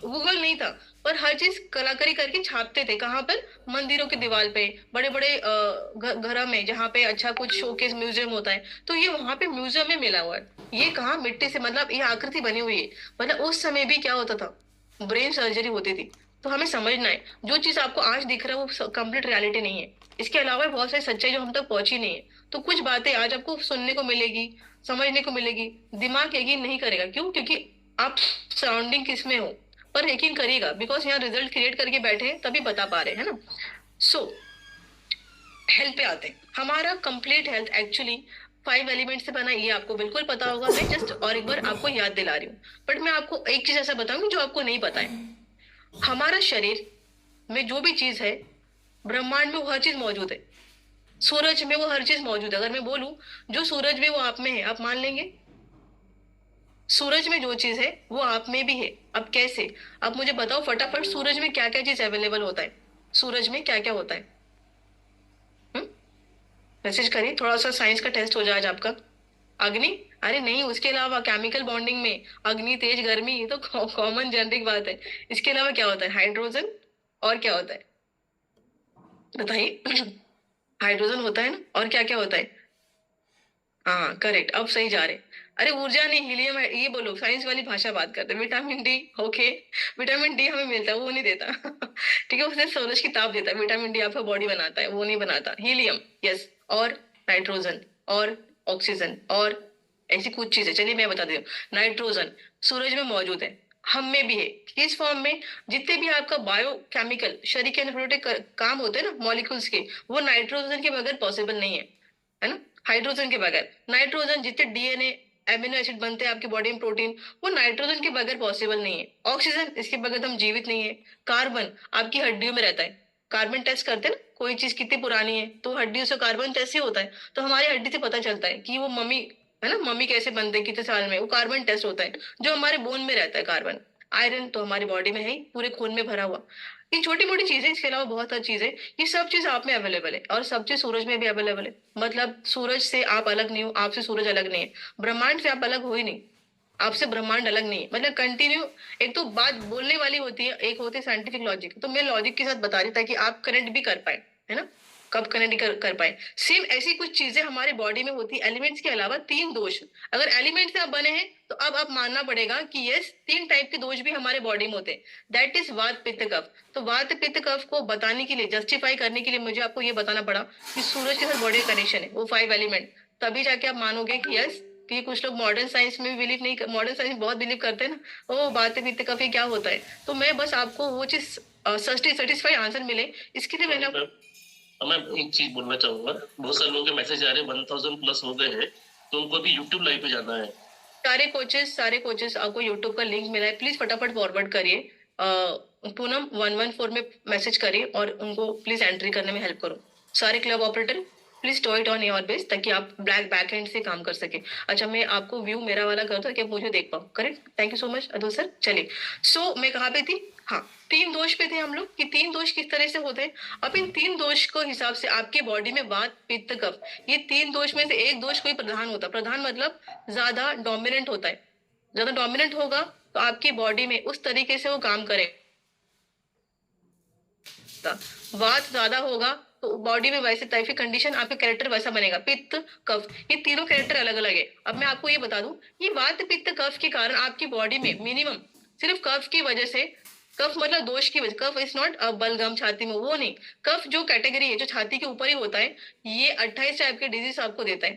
गूगल नहीं था, पर हर चीज कलाकारी करके छापते थे, कहाँ पर? मंदिरों की दीवार पे, बड़े बड़े घरों में, जहाँ पे अच्छा कुछ शोकेस म्यूजियम होता है, तो ये वहां पे म्यूजियम में मिला हुआ है। ये कहाँ? मिट्टी से, मतलब ये आकृति बनी हुई है। मतलब उस समय भी क्या होता था, ब्रेन सर्जरी होती थी। तो हमें समझना है, जो चीज आपको आज दिख रहा है वो कंप्लीट रियलिटी नहीं है। इसके अलावा बहुत सारी सच्चाई जो हम तक पहुंची नहीं है। तो कुछ बातें आज आपको सुनने को मिलेगी, समझने को मिलेगी, दिमाग यकीन नहीं करेगा। क्यों? क्योंकि आप सराउंडिंग किस में हो। पर यकीन करिएगा, बिकॉज यहाँ रिजल्ट क्रिएट करके बैठे हैं तभी बता पा रहे हैं ना। सो हेल्थ पे आते हैं। हमारा कंप्लीट हेल्थ एक्चुअली 5 एलिमेंट से बना है, ये आपको बिल्कुल पता होगा। मैं जस्ट और एक बार आपको याद दिला रही हूँ। बट मैं आपको एक चीज ऐसा बताऊंगी जो आपको नहीं पता है। हमारा शरीर में जो भी चीज है, ब्रह्मांड में वो हर चीज मौजूद है। सूरज में वो हर चीज मौजूद है। अगर मैं बोलूं जो सूरज में वो आप में है, आप मान लेंगे? सूरज में जो चीज है वो आप में भी है। अब कैसे? अब मुझे बताओ फटाफट, सूरज में क्या क्या चीज अवेलेबल होता है? सूरज में क्या क्या होता है? मैसेज करिए, थोड़ा सा साइंस का टेस्ट हो जाए आज आपका। अग्नि? अरे नहीं, उसके अलावा केमिकल बॉन्डिंग में अग्नि, तेज, गर्मी, ये तो कॉमन जेनरिक बात है। इसके अलावा क्या होता है? हाइड्रोजन। और क्या होता है बताइए? हाइड्रोजन होता है ना, और क्या क्या होता है? हाँ करेक्ट, अब सही जा रहे। अरे ऊर्जा नहीं, हीलियम है, ये बोलो, साइंस वाली भाषा बात करते हैं। Vitamin D, okay, vitamin D हमें मिलता है, वो नहीं देता। ठीक है, उसने सूरज की ताप देता है, विटामिन डी आपका बॉडी बनाता है, वो नहीं बनाता। हीलियम, यस, और नाइट्रोजन, और ऑक्सीजन, और ऐसी कुछ चीजें। चलिए मैं बता देती हूँ। नाइट्रोजन सूरज में मौजूद है, हम में भी है। किस फॉर्म में? जितने भी आपका बायोकेमिकल शरीर के अंदर काम होते हैं ना, मॉलिक्यूल्स के, वो नाइट्रोजन के बगैर पॉसिबल नहीं है ना। हाइड्रोजन के बगैर, नाइट्रोजन जितने डीएनए, एमिनो एसिड बनते हैं आपके बॉडी में, प्रोटीन, वो नाइट्रोजन के बगैर पॉसिबल नहीं है। ऑक्सीजन, इसके बगैर हम जीवित नहीं है। कार्बन आपकी हड्डियों में रहता है, कार्बन टेस्ट करते हैं ना, कोई चीज कितनी पुरानी है तो हड्डी से कार्बन टेस्ट ही होता है, तो हमारी हड्डी से पता चलता है कि वो मम्मी है ना, मम्मी कैसे बनते हैं, कितने साल में, वो कार्बन टेस्ट होता है। जो हमारे बोन में रहता है कार्बन, आयरन तो हमारी बॉडी में है ही, पूरे खून में भरा हुआ। ये छोटी मोटी चीजें, इसके अलावा बहुत सारी चीजें, ये सब चीज आप में अवेलेबल है, और सब चीज सूरज में भी अवेलेबल है। मतलब सूरज से आप अलग नहीं हो, आपसे सूरज अलग नहीं है, ब्रह्मांड से आप अलग हो ही नहीं, आपसे ब्रह्मांड अलग नहीं है। मतलब कंटिन्यू, एक तो बात बोलने वाली होती है, एक होती है साइंटिफिक लॉजिक, तो मैं लॉजिक के साथ बता रही ताकि आप कनेक्ट भी कर पाए, है ना, कब कनेक्ट कर पाए। सेम ऐसी कुछ चीजें हमारे बॉडी में होती है, एलिमेंट्स के अलावा तीन दोष। अगर एलिमेंट से आप बने हैं तो अब आप मानना पड़ेगा कि यस, तीन टाइप के दोष भी हमारे बॉडी में होते हैं, दैट इज वात पित्त कफ। तो वात पित्त कफ को बताने के लिए, जस्टिफाई करने के लिए मुझे आपको ये बताना पड़ा कि सूरज के साथ बॉडी का कनेक्शन है, वो 5 एलिमेंट, तभी जाके आप मानोगे कि यस। कि कुछ लोग मॉडर्न साइंस में भी बिलीव नहीं, मॉडर्न साइंस में बहुत बिलीव करते हैं ना, ओ बातें बीते काफी क्या होता है। तो मैं बस आपको वो चीज सेटिस्फाई आंसर मिले, इसके लिए मैंने मैं एक चीज बोलना चाहूंगा, बहुत सारे लोगों के मैसेज आ रहे हैं, 1000 प्लस हो गए हैं, तो उनको अभी यूट्यूब लाइव पे जाना है। सारे कोचेस आपको यूट्यूब का लिंक मिला है, प्लीज फटाफट फॉरवर्ड करिए, पूनम 114 में मैसेज करिए और उनको प्लीज एंट्री करने में हेल्प करो। सारे club operator please do it on your base, ताकि आप बैक एंड से काम कर सके। अच्छा, मैं आपको व्यू मेरा वाला कर दो कि आप मुझे देख पाओ। Correct, thank you so much Atul sir. चलिए, सो मैं कहाँ पे थी, हाँ, तीन दोष पे थे हम लोग, कि तीन दोष किस तरह से होते हैं। अब इन तीन दोष को हिसाब से आपके बॉडी में वात पित्त कफ, ये तीन दोष में से एक दोष कोई प्रधान होता है, प्रधान मतलब ज्यादा डोमिनेंट होता है, ज्यादा डोमिनेंट होगा तो आपकी बॉडी में उस तरीके से वो काम करेगा। वात ज्यादा होगा तो बॉडी में वैसे टाइप की कंडीशन, आपका कैरेक्टर वैसा बनेगा। पित्त कफ, ये तीनों कैरेक्टर अलग अलग है। अब मैं आपको ये बता दूं, ये वात पित्त कफ के कारण आपकी बॉडी में मिनिमम, सिर्फ कफ की वजह से, कफ मतलब दोष की वजह, कफ इज नॉट बलगम छाती में, वो नहीं, कफ जो कैटेगरी है जो छाती के ऊपर ही होता है, ये 28 टाइप के डिजीज आपको देता है।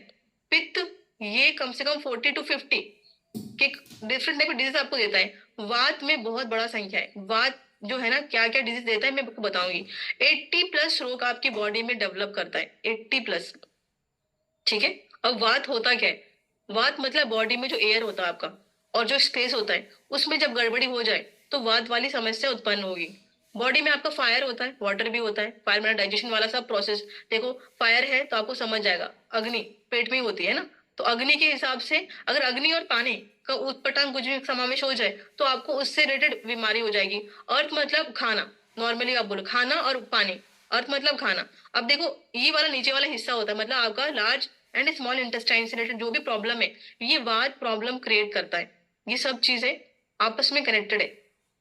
पित्त ये कम से कम 40 to 50 कि डिफरेंट टाइप डिजीज आपको देता है। वात में बहुत बड़ा संख्या है, वात जो है ना क्या क्या डिजीज देता है मैं आपको बताऊंगी। 80+ रोग आपकी बॉडी में डेवलप करता है, 80+। ठीक है, अब वात होता क्या है, वात मतलब बॉडी में जो एयर होता है आपका और जो स्पेस होता है, उसमें जब गड़बड़ी हो जाए तो वात वाली समस्या उत्पन्न होगी। बॉडी में आपका फायर होता है, वाटर भी होता है, फायर मतलब डाइजेशन वाला सब प्रोसेस। देखो फायर है तो आपको समझ जाएगा, अग्नि पेट में होती है ना, तो अग्नि के हिसाब से अगर अग्नि और पानी का उत्पटांग कुछ भी समावेश हो जाए तो आपको उससे रिलेटेड बीमारी हो जाएगी। अर्थ मतलब खाना, नॉर्मली आप बोलो खाना और पानी, अर्थ मतलब खाना। अब देखो ये वाला नीचे वाला हिस्सा होता है, मतलब आपका लार्ज एंड स्मॉल इंटेस्टाइन से रिलेटेड जो भी प्रॉब्लम है, ये वात प्रॉब्लम क्रिएट करता है। ये सब चीजें आपस में कनेक्टेड है,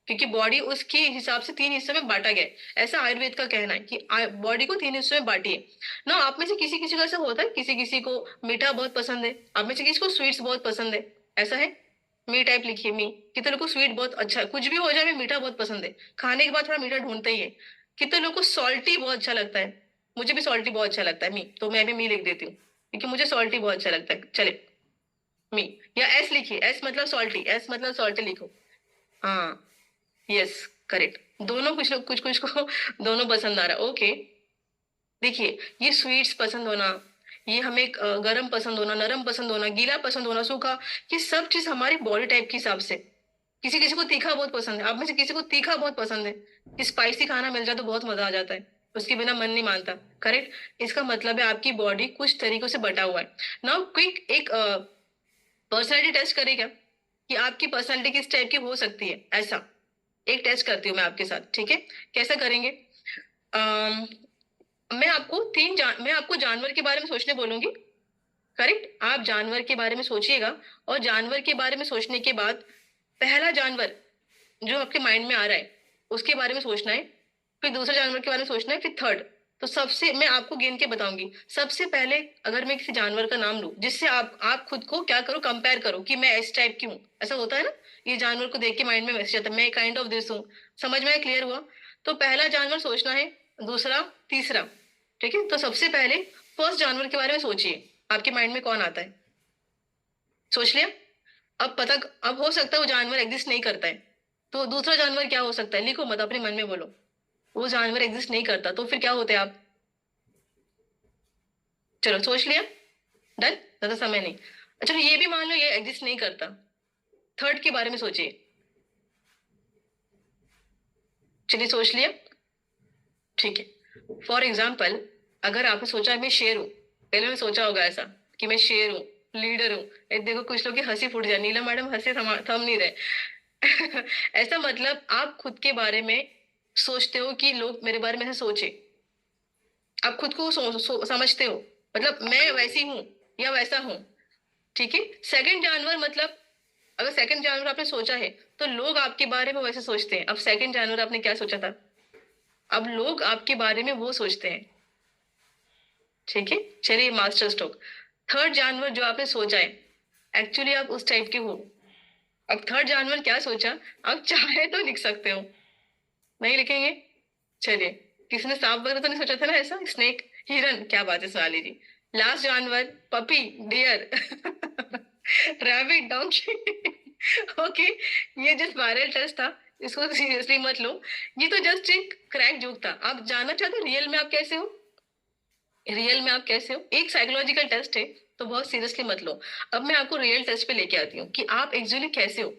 क्योंकि बॉडी उसके हिसाब से तीन हिस्सों में बांटा गया है। ऐसा आयुर्वेद का कहना है कि बॉडी को तीन हिस्सों में बांटिए ना। आप में से किसी किसी को ऐसा होता है, किसी किसी को मीठा बहुत पसंद है, आप में से किसी को स्वीट्स बहुत पसंद है, ऐसा है। मी टाइप लिखिए, मी। कितने लोग को स्वीट बहुत अच्छा, कुछ भी हो जाए मैं मीठा बहुत पसंद है, खाने के बाद थोड़ा मीठा ढूंढते ही है। कितने लोग को सॉल्टी बहुत अच्छा लगता है, मुझे भी सॉल्टी बहुत अच्छा लगता है, मी, तो मैं भी मी लिख देती हूँ क्योंकि मुझे सॉल्टी बहुत अच्छा लगता है। चले, मी, या एस लिखिए, एस मतलब सॉल्टी, एस मतलब सॉल्टी लिखो। हाँ, यस, करेक्ट। दोनों, कुछ लोग कुछ कुछ को दोनों पसंद आ रहा है, ओके। देखिए, ये स्वीट्स पसंद होना, ये हमें गरम पसंद होना, नरम पसंद होना, गीला पसंद होना, सूखा, ये सब चीज हमारी बॉडी टाइप के हिसाब से। किसी किसी को तीखा बहुत पसंद है, आप में से किसी को तीखा बहुत पसंद है, कि स्पाइसी खाना मिल जाए तो बहुत मजा आ जाता है, उसके बिना मन नहीं मानता। करेक्ट, इसका मतलब है आपकी बॉडी कुछ तरीकों से बटा हुआ है। नाउ क्विक एक पर्सनैलिटी टेस्ट करेगा कि आपकी पर्सनैलिटी किस टाइप की हो सकती है, ऐसा एक टेस्ट करती हूँ मैं आपके साथ, ठीक है। कैसा करेंगे, अम, मैं आपको जानवर के बारे में सोचने बोलूंगी। करेक्ट, आप जानवर के बारे में सोचिएगा, और जानवर के बारे में सोचने के बाद पहला जानवर जो आपके माइंड में आ रहा है उसके बारे में सोचना है, फिर दूसरे जानवर के बारे में सोचना है, फिर थर्ड। तो सबसे मैं आपको गिन के बताऊंगी। सबसे पहले अगर मैं किसी जानवर का नाम लूं जिससे आप खुद को क्या करो, कंपेयर करो कि मैं इस टाइप की हूँ, ऐसा होता है ना, ये जानवर को देख के माइंड में मैसेज आता है, मैं काइंड ऑफ दिस हूँ। समझ में क्लियर हुआ। तो पहला जानवर सोचना है, दूसरा, तीसरा, ठीक है। तो सबसे पहले फर्स्ट जानवर के बारे में सोचिए, आपके माइंड में कौन आता है, सोच लिया। अब पता, अब हो सकता है वो जानवर एग्जिस्ट नहीं करता है, तो दूसरा जानवर क्या हो सकता है, लिखो मत, अपने मन में बोलो। वो जानवर एग्जिस्ट नहीं करता तो फिर क्या होते हैं आप, चलो सोच लिया, डन, ज्यादा समय नहीं। अच्छा, ये भी मान लो ये एग्जिस्ट नहीं करता, थर्ड के बारे में सोचिए। चलिए सोच लिया, ठीक है। फॉर एग्जाम्पल, अगर आपने सोचा मैं शेर हूँ, पहले में सोचा होगा ऐसा कि मैं शेर हूँ, लीडर हूँ। देखो कुछ लोग की हंसी फूट जाए, नीलम मैडम हंसी थम नहीं रहे। ऐसा मतलब आप खुद के बारे में सोचते हो कि लोग मेरे बारे में ऐसे सोचे। आप खुद को समझते हो, मतलब मैं वैसी हूँ या वैसा हूँ। ठीक है। सेकंड जानवर मतलब, अगर सेकंड जानवर आपने सोचा है तो लोग आपके बारे में वैसे सोचते हैं। अब सेकंड जानवर आपने क्या सोचा था, अब लोग आपके बारे में वो सोचते हैं। ठीक है। चलिए मास्टर स्ट्रोक। थर्ड जानवर जो आपने सोचा है, एक्चुअली आप उस टाइप के हो। अब थर्ड जानवर क्या सोचा, आप चाहे तो लिख सकते हो, नहीं लिखेंगे? चलिए, किसी ने सांप वगैरह तो नहीं सोचा था ना ऐसा, स्नेक, हिरन, क्या बात है सोनाली जी। लास्ट जानवर, पपी, डियर, रैबिट, डॉन्की। ओके। ये जो वायरल टेस्ट था, इसको सीरियसली मत लो। ये तो जस्ट एक क्रैक जोक था। आप जानना चाहते हो रियल में आप कैसे हो, रियल में आप कैसे हो? एक साइकोलॉजिकल टेस्ट है, तो बहुत सीरियसली मत लो। अब मैं आपको रियल टेस्ट पे लेके आती हूँ कि आप एक्चुअली कैसे हो।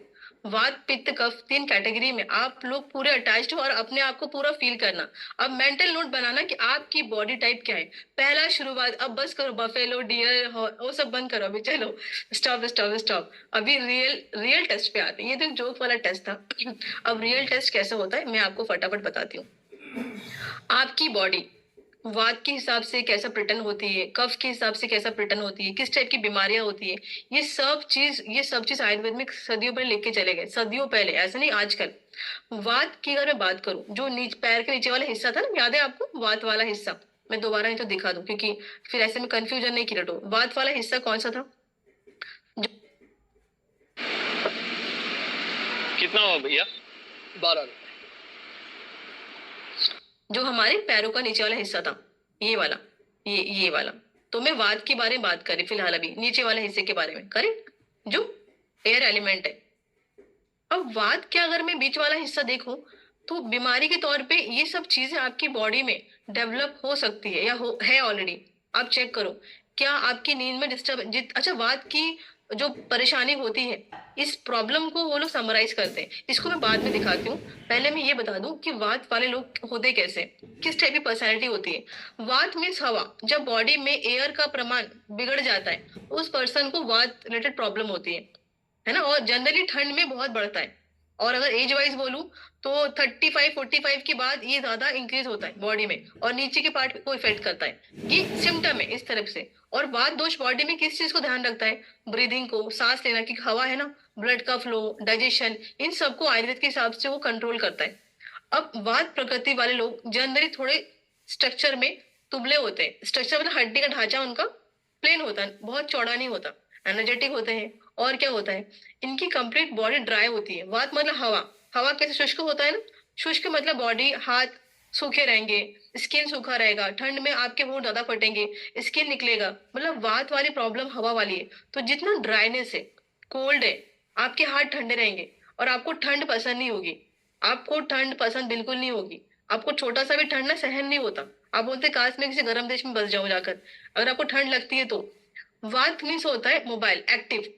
वात पित्त कफ, तीन कैटेगरी में आप लोग पूरे अटैच्ड हो, और अपने आप को पूरा फील करना। अब मेंटल नोट बनाना कि आपकी बॉडी टाइप क्या है। पहला शुरुआत, अब बस करो, बफेलो, डियर, वो सब बंद करो अभी, चलो स्टॉप स्टॉप स्टॉप। अभी रियल रियल टेस्ट पे आते हैं। ये तो जोक वाला टेस्ट था। अब रियल टेस्ट कैसे होता है मैं आपको फटाफट बताती हूँ। आपकी बॉडी वात के हिसाब से कैसा पैटर्न होती है, कफ के हिसाब से कैसा पैटर्न होती है, किस टाइप की बीमारियां होती है, ये सब चीज आयुर्वेद में सदियों पहले लिख के चले गए, सदियों पहले, ऐसा नहीं आजकल। वात की अगर मैं बात करूं, जो पैर के नीचे वाला हिस्सा था ना, याद है आपको वात वाला हिस्सा? मैं दोबारा नहीं तो दिखा दूं, क्योंकि फिर ऐसे में कंफ्यूजन नहीं क्रिएट हो। वात वाला हिस्सा कौन सा था? कितना हुआ भैया? 12। जो हमारे पैरों का नीचे वाला हिस्सा था, ये वाला, ये वाला। तो मैं वात के बारे में बात करी फिलहाल, अभी नीचे वाले हिस्से के बारे में, करेक्ट, जो एयर एलिमेंट है। अब वात के अगर मैं बीच वाला हिस्सा देखूं, तो बीमारी के तौर पे ये सब चीजें आपकी बॉडी में डेवलप हो सकती है, या हो है ऑलरेडी। आप चेक करो, क्या आपकी नींद में डिस्टर्ब, अच्छा वात की जो परेशानी होती है, इस प्रॉब्लम को वो लोग समराइज करते हैं। इसको मैं बाद में दिखाती हूँ, पहले मैं ये बता दूं कि वात वाले लोग होते कैसे, किस टाइप की पर्सनैलिटी होती है। वात मीन्स हवा। जब बॉडी में एयर का प्रमाण बिगड़ जाता है, उस पर्सन को वात रिलेटेड प्रॉब्लम होती है ना। और जनरली ठंड में बहुत बढ़ता है। और अगर एज वाइज बोलूं, तो 35-45 के बाद ये ज्यादा इंक्रीज होता है बॉडी में, और नीचे के पार्ट को इफेक्ट करता है। ये सिम्टम है इस तरफ से। और वात दोष बॉडी में किस चीज को ध्यान रखता है? ब्रीदिंग को, सांस लेना की हवा है ना, ब्लड का फ्लो, डाइजेशन, इन सबको आयुर्वेद के हिसाब से वो कंट्रोल करता है। अब वात प्रकृति वाले लोग जनरली थोड़े स्ट्रक्चर में तुबले होते हैं। स्ट्रक्चर मतलब हड्डी का ढांचा उनका प्लेन होता है, बहुत चौड़ा नहीं होता। एनर्जेटिक होते हैं। और क्या होता है, इनकी कंप्लीट बॉडी ड्राई होती है। वात मतलब हवा। हवा कैसे शुष्क होता है ना, शुष्क मतलब बॉडी, हाथ सूखे रहेंगे, स्किन सूखा रहेगा, ठंड में आपके होंठ ज्यादा फटेंगे, स्किन निकलेगा, मतलब वात वाली प्रॉब्लम हवा वाली है। तो जितना ड्राइनेस है, कोल्ड है, आपके हाथ ठंडे रहेंगे, और आपको ठंड पसंद नहीं होगी। आपको ठंड पसंद बिल्कुल नहीं होगी। आपको छोटा सा भी ठंड ना सहन नहीं होता। आप बोलते काश मैं किसी गर्म देश में बस जाऊं जाकर, अगर आपको ठंड लगती है तो। वात मीन्स होता है मोबाइल, एक्टिव।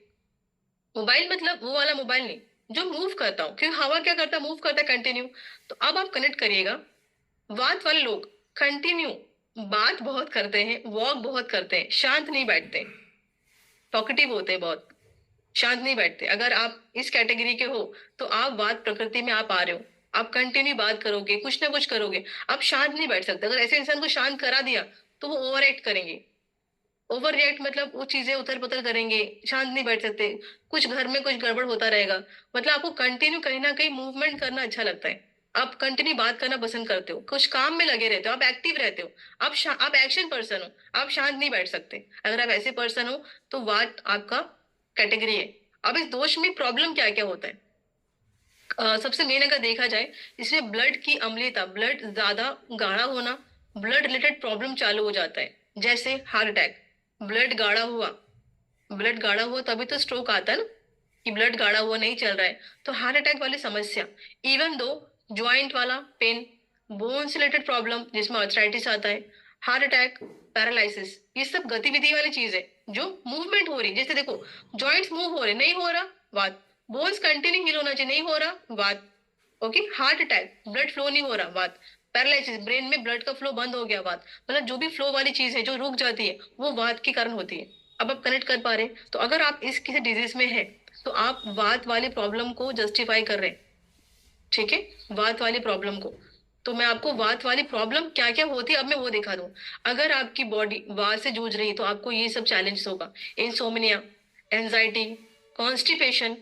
मोबाइल मतलब वो वाला मोबाइल नहीं जो मूव करता हूँ, क्योंकि हवा क्या करता है, मूव करता है कंटिन्यू। तो अब आप कनेक्ट करिएगा, वात वाले लोग कंटिन्यू बात बहुत करते हैं, वॉक बहुत करते हैं, शांत नहीं बैठते, टॉकेटिव होते हैं बहुत, शांत नहीं बैठते। अगर आप इस कैटेगरी के हो, तो आप वात प्रकृति में आप आ रहे हो। आप कंटिन्यू बात करोगे, कुछ ना कुछ करोगे, आप शांत नहीं बैठ सकते। अगर ऐसे इंसान को शांत करा दिया, तो वो ओवर एक्ट करेंगे। ओवर रिएक्ट मतलब वो चीजें उथल पुथल करेंगे, शांत नहीं बैठ सकते, कुछ घर में कुछ गड़बड़ होता रहेगा। मतलब आपको कंटिन्यू कहीं ना कहीं मूवमेंट करना अच्छा लगता है। आप कंटिन्यू बात करना पसंद करते हो, कुछ काम में लगे रहते हो, आप एक्टिव रहते हो। आप एक्शन पर्सन हो, आप शांत नहीं बैठ सकते। अगर आप ऐसे पर्सन हो, तो वाट आपका कैटेगरी है। अब इस दोष में प्रॉब्लम क्या क्या होता है? सबसे मेन अगर देखा जाए, इसमें ब्लड की अम्लता, ब्लड ज्यादा गाढ़ा होना, ब्लड रिलेटेड प्रॉब्लम चालू हो जाता है। जैसे हार्ट अटैक, ब्लड गाढ़ा हुआ, ब्लड गाढ़ा हुआ तभी तो स्ट्रोक आता है ना, कि ब्लड गाढ़ा हुआ नहीं चल रहा है, तो हार्ट अटैक वाली समस्या। इवन दो ज्वाइंट वाला पेन, बोन से रिलेटेड प्रॉब्लम जिसमें अर्थराइटिस आता है, हार्ट अटैक, पैरालिसिस, ये सब गतिविधि वाली चीज है, जो मूवमेंट हो रही। जैसे देखो, जॉइंट्स मूव हो रहे, नहीं हो रहा, बात। बोन्स कंटिन्यू हील होना चाहिए, नहीं हो रहा, बात। Okay. Heart attack, blood flow नहीं हो रहा, बात। पैरालिसिस, ब्रेन में ब्लड का फ्लो बंद हो गया, वात मतलब जो भी फ्लो वाली चीज है जो रुक जाती है वो वात के कारण होती है। अब आप कनेक्ट कर पा रहे हैं? तो अगर आप इस किसी डिजीज में है तो आप वात वाली प्रॉब्लम को जस्टिफाई कर रहे हैं, ठीक है, वात वाली प्रॉब्लम को। तो मैं आपको वात वाली प्रॉब्लम क्या क्या होती है अब मैं वो दिखा दूं। अगर आपकी बॉडी वात से जूझ रही है तो आपको ये सब चैलेंजेस होगा, इंसोम्निया, एंजाइटी, कॉन्स्टिपेशन,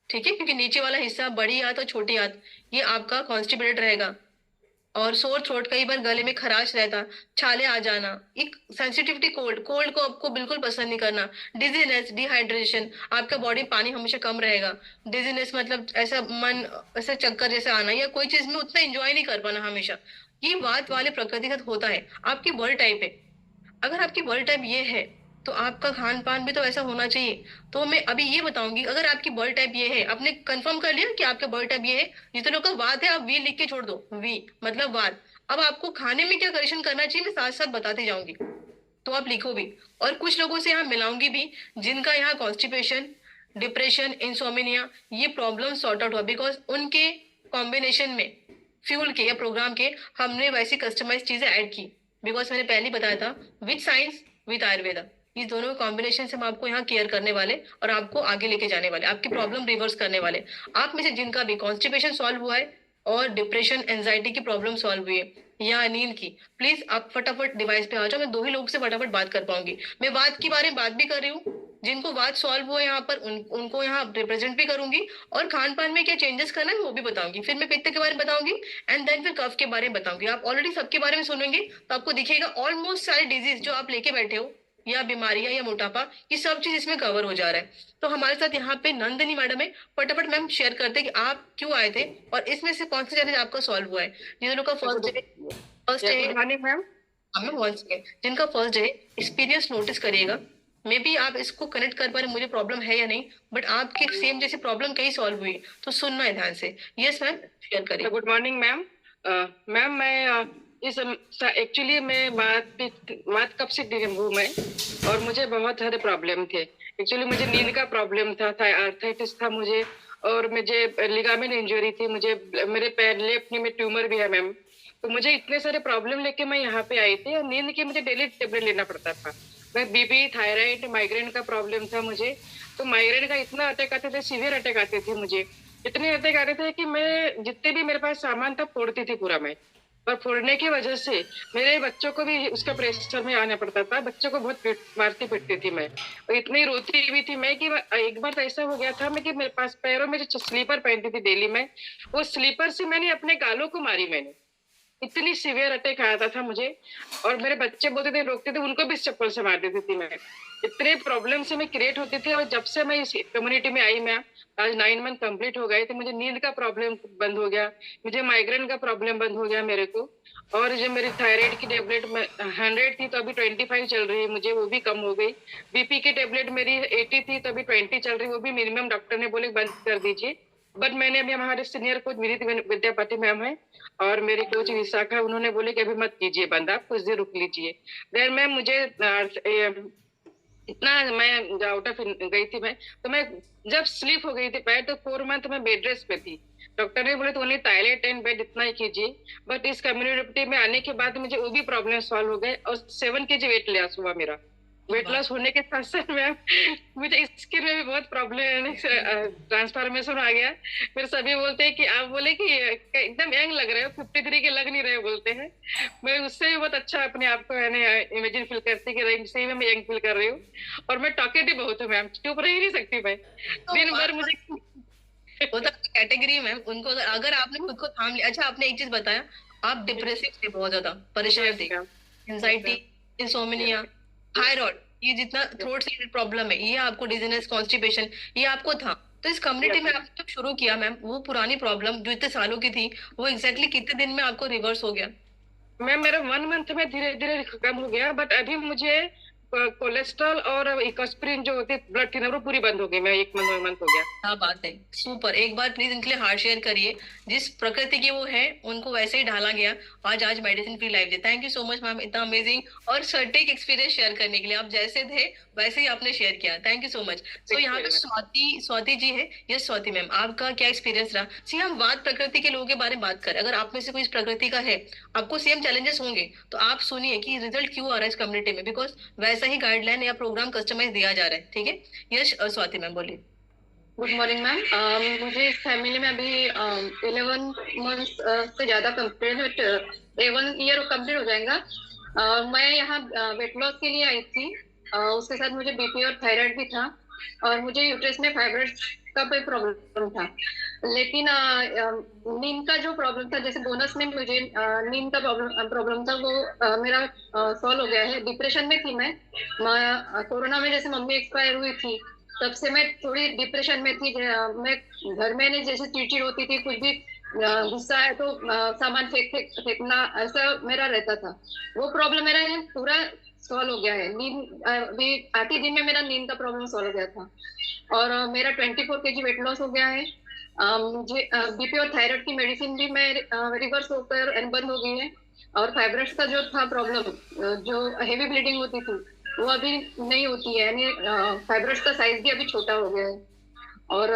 ठीक है, क्योंकि नीचे वाला हिस्सा बड़ी आंत और छोटी आंत ये आपका कॉन्स्टिपेटेड रहेगा, और सोर थ्रोट, कई बार गले में खराश रहता, छाले आ जाना, एक सेंसिटिविटी, कोल्ड, कोल्ड को आपको बिल्कुल पसंद नहीं करना, डिजीनेस, डिहाइड्रेशन, आपका बॉडी पानी हमेशा कम रहेगा, डिजीनेस मतलब ऐसा मन ऐसा चक्कर जैसे आना, या कोई चीज में उतना एंजॉय नहीं कर पाना हमेशा, ये वात वाले प्रकृति के साथ होता है। आपकी बॉडी टाइप है, अगर आपकी बॉडी टाइप ये है तो आपका खान पान भी तो ऐसा होना चाहिए। तो मैं अभी ये बताऊंगी, अगर आपकी बॉडी टाइप ये है, आपने कंफर्म कर लिया कि आपका बॉडी टाइप ये है, जितने लोग का वात है आप वी लिख के छोड़ दो, वी मतलब वात। अब आपको खाने में क्या करेक्शन करना चाहिए मैं साथ साथ बताती जाऊंगी, तो आप लिखो भी, और कुछ लोगों से यहाँ मिलाऊंगी भी जिनका यहाँ कॉन्स्टिपेशन, डिप्रेशन, इंसोमिनिया ये प्रॉब्लम सॉर्ट आउट हुआ, बिकॉज उनके कॉम्बिनेशन में फ्यूल के या प्रोग्राम के हमने वैसी कस्टमाइज चीजें ऐड की, बिकॉज मैंने पहले ही बताया था विथ साइंस विथ आयुर्वेदा, इस दोनों कॉम्बिनेशन से हम आपको यहाँ केयर करने वाले और आपको आगे लेके जाने वाले, आपकी प्रॉब्लम रिवर्स करने वाले। आप में से जिनका भी कॉन्स्टिपेशन सॉल्व हुआ है और डिप्रेशन एंजाइटी की प्रॉब्लम सॉल्व हुई है या नींद की, प्लीज आप फटाफट डिवाइस पे आ जाओ, मैं 2 ही लोग से फटाफट बात कर पाऊंगी। मैं वात के बारे में बात भी कर रही हूँ, जिनको वात सॉल्व हुआ है यहाँ पर उनको यहाँ रिप्रेजेंट भी करूंगी, और खान पान में क्या चेंजेस करना है वो भी बताऊंगी, फिर मैं पित्त के बारे में बताऊंगी, एंड देन फिर कफ के बारे में बताऊंगी। आप ऑलरेडी सबके बारे में सुनेंगे तो आपको दिखेगा ऑलमोस्ट सारे डिजीज जो आप लेके बैठे हो या बीमारियां या मोटापा, ये सब चीज इसमें कवर हो जा रहा है। तो हमारे साथ यहाँ पे नंदिनी मैडम है, फटाफट मैम शेयर करते हैं कि आप क्यों आए थे और इसमें से कौन सा चैलेंज आपका सॉल्व हुआ है। जिन लोगों का first day, good morning ma'am. Ma'am one second, जिनका फर्स्ट डे एक्सपीरियंस नोटिस करिएगा, मे बी आप इसको कनेक्ट कर पा रहे मुझे प्रॉब्लम है या नहीं, बट आपकी सेम जैसी प्रॉब्लम कहीं सॉल्व हुई तो सुनना है ध्यान से। यस मैम, शेयर करिए। Good morning ma'am. मैम मैं इस एक्चुअली मैं बात कब से हूँ मैं, और मुझे बहुत सारे प्रॉब्लम थे। एक्चुअली मुझे नींद का प्रॉब्लम था आर्थराइटिस था मुझे, और मुझे लिगामेंट इंजरी थी, मुझे मेरे पैर लेफ्ट नी में ट्यूमर भी है मैम। तो मुझे इतने सारे प्रॉब्लम लेके मैं यहाँ पे आई थी, और नींद की मुझे डेली टेबलेट लेना पड़ता था। मैं बीपी, थायराइड, माइग्रेन का प्रॉब्लम था मुझे। तो माइग्रेन का इतना अटैक आते थे, सीवियर अटैक आते थे मुझे, इतने अटैक आ रहे थे कि मैं जितने भी मेरे पास सामान था फोड़ती थी पूरा मैं। और फोड़ने की वजह से मेरे बच्चों को भी उसका प्रेशर में आना पड़ता था, बच्चों को बहुत मारती पिटती थी मैं, और इतनी रोती भी थी मैं कि एक बार तो ऐसा हो गया था मैं कि मेरे पास पैरों में जो स्लीपर पहनती थी डेली में, वो स्लीपर से मैंने अपने गालों को मारी मैंने, इतनी सीवियर अटैक आता था मुझे। और मेरे बच्चे बोलते थे, रोकते थे, उनको भी चप्पल से मार देती थी मैं, इतने प्रॉब्लम से मैं क्रिएट होती थी। और जब से मैं इस कम्युनिटी में आई, मैं आज 9 मंथ कंप्लीट हो गए, तो मुझे नींद का प्रॉब्लम बंद हो गया, मुझे माइग्रेन का प्रॉब्लम बंद हो गया मेरे को। और जो मेरी थायराइड की टेबलेट 100 थी तो अभी 25 चल रही है मुझे, वो भी कम हो गई। बीपी की टेबलेट मेरी 80 थी तो अभी 20 चल रही है, वो भी मिनिमम डॉक्टर ने बोले बंद कर दीजिए। बट मैंने अभी हमारे senior coach Vineet Vidyapati ma'am है और मेरी कोच विशाखा, उन्होंने बोले कि अभी मत कीजिए बंद, आप कुछ देर रुक लीजिए। देर मैम मुझे इतना मैं आउट ऑफ गई थी मैं, तो मैं जब स्लीप हो गई थी पैर, तो 4 मंथ में बेड रेस्ट पे थी। डॉक्टर ने बोले तो ओनली टॉयलेट एंड बेड इतना ही कीजिए। बट इस कम्युनिटी में आने के बाद मुझे वो भी प्रॉब्लम सॉल्व हो गए, और 7 kg वेट लॉस हुआ मेरा। वेट लॉस होने के साथ साथ मैम मुझे स्किन में भी बहुत प्रॉब्लम, ट्रांसफॉर्मेशन आ गया। फिर सभी बोलते हैं कि आप बोले कि एकदम यंग लग रहे हो, 53 के लग नहीं रहे बोलते हैं। मैं उससे भी बहुत अच्छा अपने आप को मैंने इमेजिन फील करती कि सही में मैं यंग फील कर रही हूँ। और मैं टॉकेटिव बहुत हूँ मैम, चुप रह ही नहीं सकती मैं दिन भर। मुझे वो तो कैटेगरी मैम, उनको अगर आपने खुद को थाम लिया। अच्छा, आपने एक चीज बताया, आप डिप्रेसिव थे, बहुत ज्यादा परेशान थे, एंजाइटी, इंसोमिनिया, थायराइड, ये जितना थ्रोट से प्रॉब्लम है, ये आपको डिजीनेस, कॉन्स्टिपेशन, ये आपको था। तो इस कम्युनिटी में आपने जब शुरू किया मैम, वो पुरानी प्रॉब्लम जो इतने सालों की थी, वो एग्जैक्टली कितने दिन में आपको रिवर्स हो गया? मैम मेरा 1 मंथ में धीरे धीरे कम हो गया, बट अभी मुझे कोलेस्ट्रॉल और इकोस्प्रिन जो होती है ब्लड थिनर वो पूरी बंद हो गई। मैं 1 मंथ हो गया। क्या बात है, सुपर। एक बार प्लीज इनके लिए हार्ट शेयर करिए। जिस प्रकृति की वो है उनको वैसे ही ढाला गया। आज आज medicine free life they. Thank you so much ma'am, इतना अमेजिंग और सटीक एक्सपीरियंस शेयर करने के लिए। आप जैसे थे वैसे ही आपने शेयर किया। Thank you so much. So यहाँ पे स्वाति स्वाति जी है। यस स्वाति मैम, आपका क्या एक्सपीरियंस रहा? सी हम बात प्रकृति के लोगों के बारे में बात करें, अगर आप में से कोई इस प्रकृति का है, आपको सेम चैलेंजेस होंगे, तो आप सुनिए कि रिजल्ट क्यों आ रहा है इस कम्युनिटी में, बिकॉज वैसा ही गाइडलाइन या प्रोग्राम कस्टमाइज दिया जा रहा है। ठीक है, यस स्वाति मैम बोलिए। Good morning ma'am. मुझे इस फैमिली में अभी 11 मंथ्स से ज़्यादा कंप्लीट 11 ईयर कंप्लीट हो जाएगा। मैं यहाँ वेट लॉस के लिए आई थी। उसके साथ मुझे बीपी और थायराइड भी था और मुझे यूट्रस में फाइब्रॉइड्स का भी प्रॉब्लम था। लेकिन नींद का जो प्रॉब्लम था, जैसे बोनस में मुझे नींद का प्रॉब्लम था, वो मेरा सॉल्व हो गया है। डिप्रेशन में थी मैं कोरोना में, जैसे मम्मी एक्सपायर हुई थी तब से मैं थोड़ी डिप्रेशन में थी। मैं घर में नहीं, जैसे चिड़चिड़ होती थी, कुछ भी गुस्सा है तो सामान फेंकना, ऐसा मेरा रहता था। वो प्रॉब्लम मेरा है पूरा सॉल्व हो गया है। नींद अभी 8 ही दिन में मेरा नींद का प्रॉब्लम सॉल्व हो गया था और मेरा 24 kg वेट लॉस हो गया है। मुझे बीपी और थायराइड की मेडिसिन भी मैं रिवर्स होकर बंद हो गई है। और फाइब्रोइड्स का जो था प्रॉब्लम, जो हेवी ब्लीडिंग होती थी, वो अभी नहीं होती है। यानी फाइब्रोइड्स का साइज भी अभी छोटा हो गया है और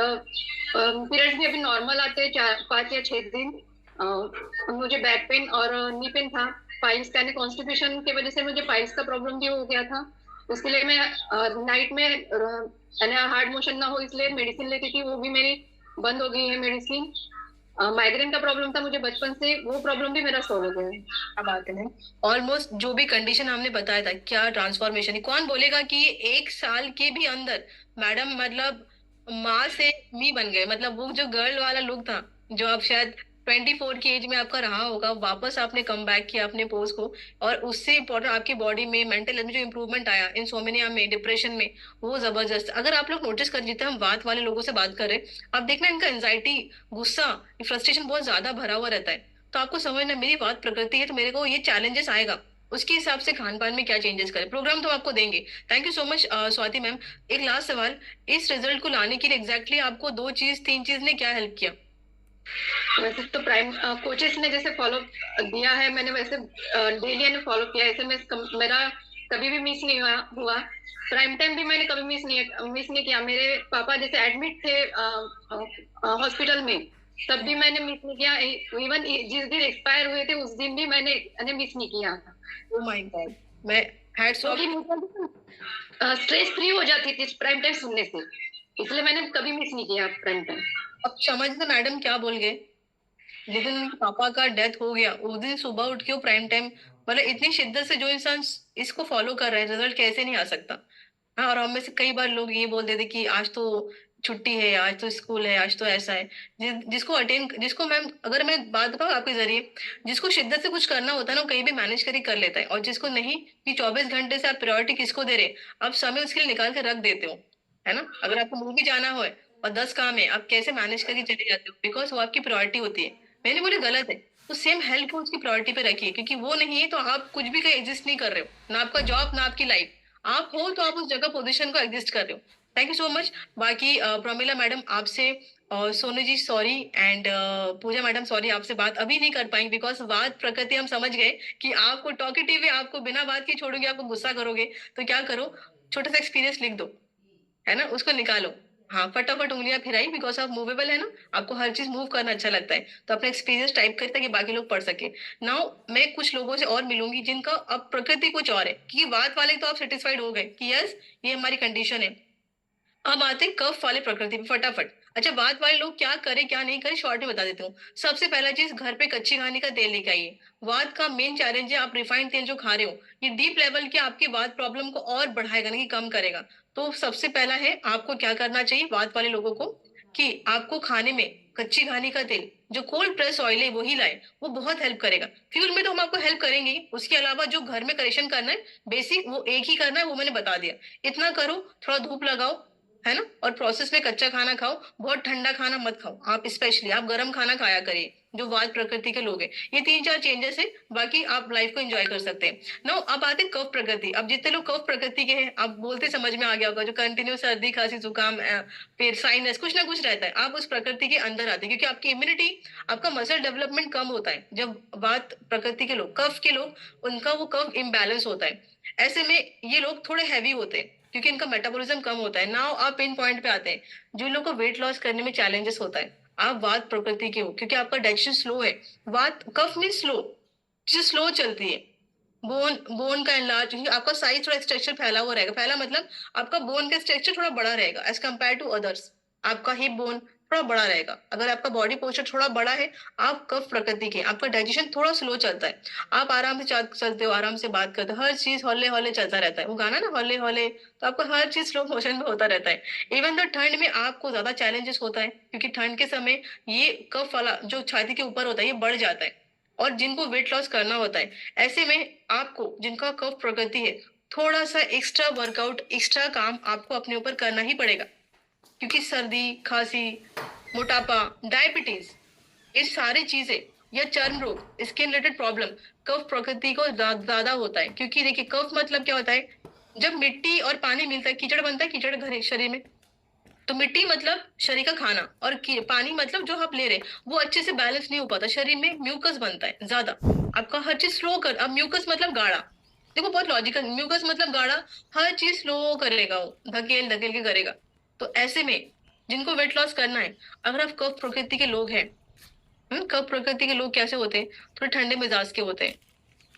पीरियड्स भी अभी नॉर्मल आते हैं 5 या 6 दिन। मुझे बैक पेन और नी पेन था, पाइल्स यानी कॉन्स्टिपेशन की वजह से मुझे पाइल्स का प्रॉब्लम भी हो गया था। उसके लिए मैं नाइट में यानी हार्ड मोशन ना हो इसलिए मेडिसिन लेती थी, वो भी मेरी बंद हो गई है मेडिसिन। माइग्रेन का प्रॉब्लम था मुझे बचपन से, वो प्रॉब्लम भी मेरा सॉल्व हो गया है। क्या बात है मैम, ऑलमोस्ट जो भी कंडीशन हमने बताया था, क्या ट्रांसफॉर्मेशन है। कौन बोलेगा कि 1 साल के भी अंदर मैडम मतलब माँ से मी बन गए। मतलब वो जो गर्ल वाला लुक था, जो आप शायद 24 की एज में आपका रहा होगा, वापस आपने कम बैक किया अपने पोज को, और उससे इम्पोर्टेंट आपकी बॉडी में मेंटल हेल्थ में जो इम्प्रूवमेंट आया, इंसोमिनिया में, डिप्रेशन में, वो जबरदस्त। अगर आप लोग नोटिस कर, जितने हम बात वाले लोगों से बात कर रहे हैं, आप देखना इनका एंजाइटी, गुस्सा, फ्रस्ट्रेशन बहुत ज्यादा भरा हुआ रहता है। तो आपको समझना, मेरी बात प्रकृति है तो मेरे को ये चैलेंजेस आएगा, उसके हिसाब से खान पान में क्या चेंजेस करें। प्रोग्राम तो आपको देंगे। Thank you so much Swati ma'am. एक लास्ट सवाल, इस रिजल्ट को लाने के लिए एग्जैक्टली आपको 2 चीज 3 चीज ने क्या हेल्प किया? वैसे तो प्राइम कोचेस ने जैसे फॉलो दिया है, मैंने वैसे डेली फॉलो किया। ऐसे में मेरा कभी भी मिस नहीं हुआ। प्राइम टाइम भी मैंने कभी मिस नहीं किया। मेरे पापा जैसे एडमिट थे हॉस्पिटल में, तब भी मैंने मिस नहीं किया। इवन जिस दिन एक्सपायर हुए थे उस दिन भी मैंने मिस नहीं किया। ओह माय गॉड, मैं हैट्स ऑफ। स्ट्रेस फ्री हो जाती थी प्राइम टाइम सुनने से, इसलिए मैंने कभी मिस नहीं किया प्राइम टाइम। अब समझते मैडम क्या बोल गए। जिस दिन उनके पापा का डेथ हो गया, उस दिन सुबह उठ के वो प्राइम टाइम, मतलब इतनी शिद्दत से जो इंसान इसको फॉलो कर रहा है, रिजल्ट कैसे नहीं आ सकता। हाँ, और हम में से कई बार लोग ये बोल देते कि आज तो छुट्टी है, आज तो स्कूल है, आज तो ऐसा है। जिसको मैम, अगर मैं बात बताऊँ आपके जरिए, जिसको शिद्दत से कुछ करना होता है ना, वो कहीं भी मैनेज कर ही कर लेता है। और जिसको नहीं, कि 24 घंटे से आप प्रायोरिटी किसको दे रहे, आप समय उसके लिए निकाल कर रख देते हो, है ना। अगर आपको मूवी जाना हो और 10 काम है, आप कैसे मैनेज करके चले जाते हो, बिकॉज वो आपकी प्रायोरिटी होती है। मैंने बोले गलत है, तो सेम हेल्प को उसकी प्रायोरिटी पे रखिए, क्योंकि वो नहीं है तो आप कुछ भी कहीं एग्जिस्ट नहीं कर रहे हो, ना आपका जॉब ना आपकी लाइफ। आप हो तो आप उस जगह पोजीशन को एग्जिस्ट कर रहे हो। Thank you so much. बाकी प्रमिला मैडम आपसे और Sonu ji sorry, and Pooja madam sorry, आपसे बात अभी नहीं कर पाएंगे, बिकॉज बात प्रकृति हम समझ गए कि आपको टॉकेटिव है, आपको बिना बात के छोड़ोगे, आपको गुस्सा करोगे। तो क्या करो, छोटा सा एक्सपीरियंस लिख दो, है ना, उसको निकालो। हाँ, फटाफट उंगलियां फिराई, बिकॉज आप मूवेबल है ना, आपको हर चीज मूव करना अच्छा लगता है, तो अपना एक्सपीरियंस टाइप करते ताकि बाकी लोग पढ़ सके। नाउ मैं कुछ लोगों से और मिलूंगी जिनका अब प्रकृति कुछ और है, क्योंकि बात वाले तो आप सेटिस्फाइड हो गए कि यस ये हमारी कंडीशन है। अब आते हैं कफ वाले प्रकृति पे फटाफट। अच्छा, बात वाले लोग क्या करें क्या नहीं करें, शॉर्ट में बता देती हूँ। सबसे पहला चीज, घर पे कच्ची घानी का तेल लेके आइए। वात का मेन चैलेंज है आप रिफाइंड तेल जो खा रहे हो, ये डीप लेवल के आपके वात प्रॉब्लम को और बढ़ाएगा, नहीं कम करेगा। तो सबसे पहला है, आपको क्या करना चाहिए वात वाले लोगों को, कि आपको खाने में कच्ची घानी का तेल, जो कोल्ड प्रेस ऑयल है वही लाए, वो बहुत हेल्प करेगा। फ्यूल में तो हम आपको हेल्प करेंगे ही, उसके अलावा जो घर में करेक्शन करना है बेसिक, वो एक ही करना है, वो मैंने बता दिया। इतना करो, थोड़ा धूप लगाओ, है ना। और प्रोसेस में कच्चा खाना खाओ, बहुत ठंडा खाना मत खाओ। आप स्पेशली आप गर्म खाना खाया करिए, जो वात प्रकृति के लोग हैं। ये 3-4 चेंजेस है, बाकी आप लाइफ को एंजॉय कर सकते हैं। नो, अब आते हैं कफ प्रकृति। अब जितने लोग कफ प्रकृति के हैं, आप बोलते समझ में आ गया होगा, जो कंटिन्यू सर्दी खांसी जुकाम फिर साइनस कुछ ना कुछ रहता है, आप उस प्रकृति के अंदर आते हैं। क्योंकि आपकी इम्यूनिटी, आपका मसल डेवलपमेंट कम होता है जब वात प्रकृति के लोग, कफ के लोग, उनका वो कफ इम्बैलेंस होता है। ऐसे में ये लोग थोड़े हैवी होते हैं क्योंकि इनका मेटाबॉलिज्म कम होता है। नाउ आप इन पॉइंट पे आते हैं, जो लोग को वेट लॉस करने में चैलेंजेस होता है, आप वात प्रकृति के हो क्योंकि आपका डाइजेशन स्लो है। वात कफ मीन स्लो, जो स्लो चलती है। बोन बोन का एनलार्ज, क्योंकि आपका साइज थोड़ा स्ट्रक्चर फैला हुआ रहेगा। फैला मतलब आपका बोन का स्ट्रक्चर थोड़ा बड़ा रहेगा एज कम्पेयर टू अदर्स। आपका हिप बोन थोड़ा बड़ा रहेगा। अगर आपका बॉडी पोस्चर थोड़ा बड़ा है, आप कफ प्रकृति के, आपका डाइजेशन थोड़ा स्लो चलता है। आप आराम से चलते हो, आराम से बात करते हो, हर चीज हौले हौले चलता रहता है। वो गाना ना हौले हौले, तो आपको हर चीज स्लो मोशन में होता रहता है। इवन तो ठंड में आपको ज्यादा चैलेंजेस होता है क्योंकि ठंड के समय ये कफ वाला जो छाती के ऊपर होता है, ये बढ़ जाता है। और जिनको वेट लॉस करना होता है, ऐसे में आपको, जिनका कफ प्रकृति है, थोड़ा सा एक्स्ट्रा वर्कआउट, एक्स्ट्रा काम आपको अपने ऊपर करना ही पड़ेगा। क्योंकि सर्दी खांसी, मोटापा, डायबिटीज, ये सारी चीजें, या चर्म रोग, स्किन रिलेटेड प्रॉब्लम कफ प्रकृति को ज्यादा होता है। क्योंकि देखिए, कफ मतलब क्या होता है, जब मिट्टी और पानी मिलता है, कीचड़ बनता है, कीचड़ घर शरीर में। तो मिट्टी मतलब शरीर का खाना, और पानी मतलब जो आप ले रहे हैं, वो अच्छे से बैलेंस नहीं हो पाता, शरीर में म्यूकस बनता है ज्यादा। आपका हर चीज स्लो कर, अब म्यूकस मतलब गाढ़ा, देखो बहुत लॉजिकल, म्यूकस मतलब गाढ़ा, हर चीज स्लो करेगा, वो धकेल धकेल के करेगा। तो ऐसे में जिनको वेट लॉस करना है, अगर आप कफ प्रकृति के लोग हैं, कफ प्रकृति के लोग कैसे होते हैं, थोड़े ठंडे मिजाज के होते हैं,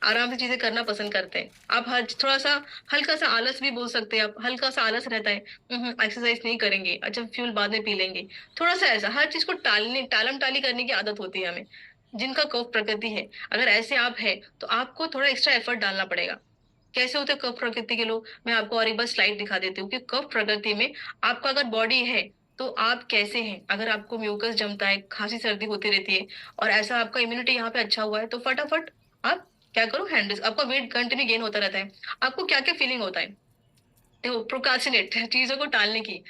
आराम से चीजें करना पसंद करते हैं। आप हर थोड़ा सा हल्का सा आलस भी बोल सकते हैं, आप हल्का सा आलस रहता है, एक्सरसाइज नहीं करेंगे, अच्छा फ्यूल बाद में पी लेंगे, थोड़ा सा ऐसा हर चीज को टालम टाली करने की आदत होती है हमें, जिनका कफ प्रकृति है। अगर ऐसे आप है तो आपको थोड़ा एक्स्ट्रा एफर्ट डालना पड़ेगा। कैसे होते हैं कफ प्रकृति के लोग, मैं आपको और एक बार स्लाइड दिखा देती हूँ कि कफ प्रकृति में आपका अगर बॉडी है तो आप कैसे हैं। अगर आपको म्यूकस जमता है, खांसी सर्दी होती रहती है, और ऐसा आपका इम्यूनिटी यहाँ पे अच्छा हुआ है, तो फटाफट आप क्या करो, हैंडल्स, आपका वेट कंटिन्यू गेन होता रहता है। आपको क्या क्या फीलिंग होता है, देखो, प्रोक्रास्टिनेट, चीजों को टालने की,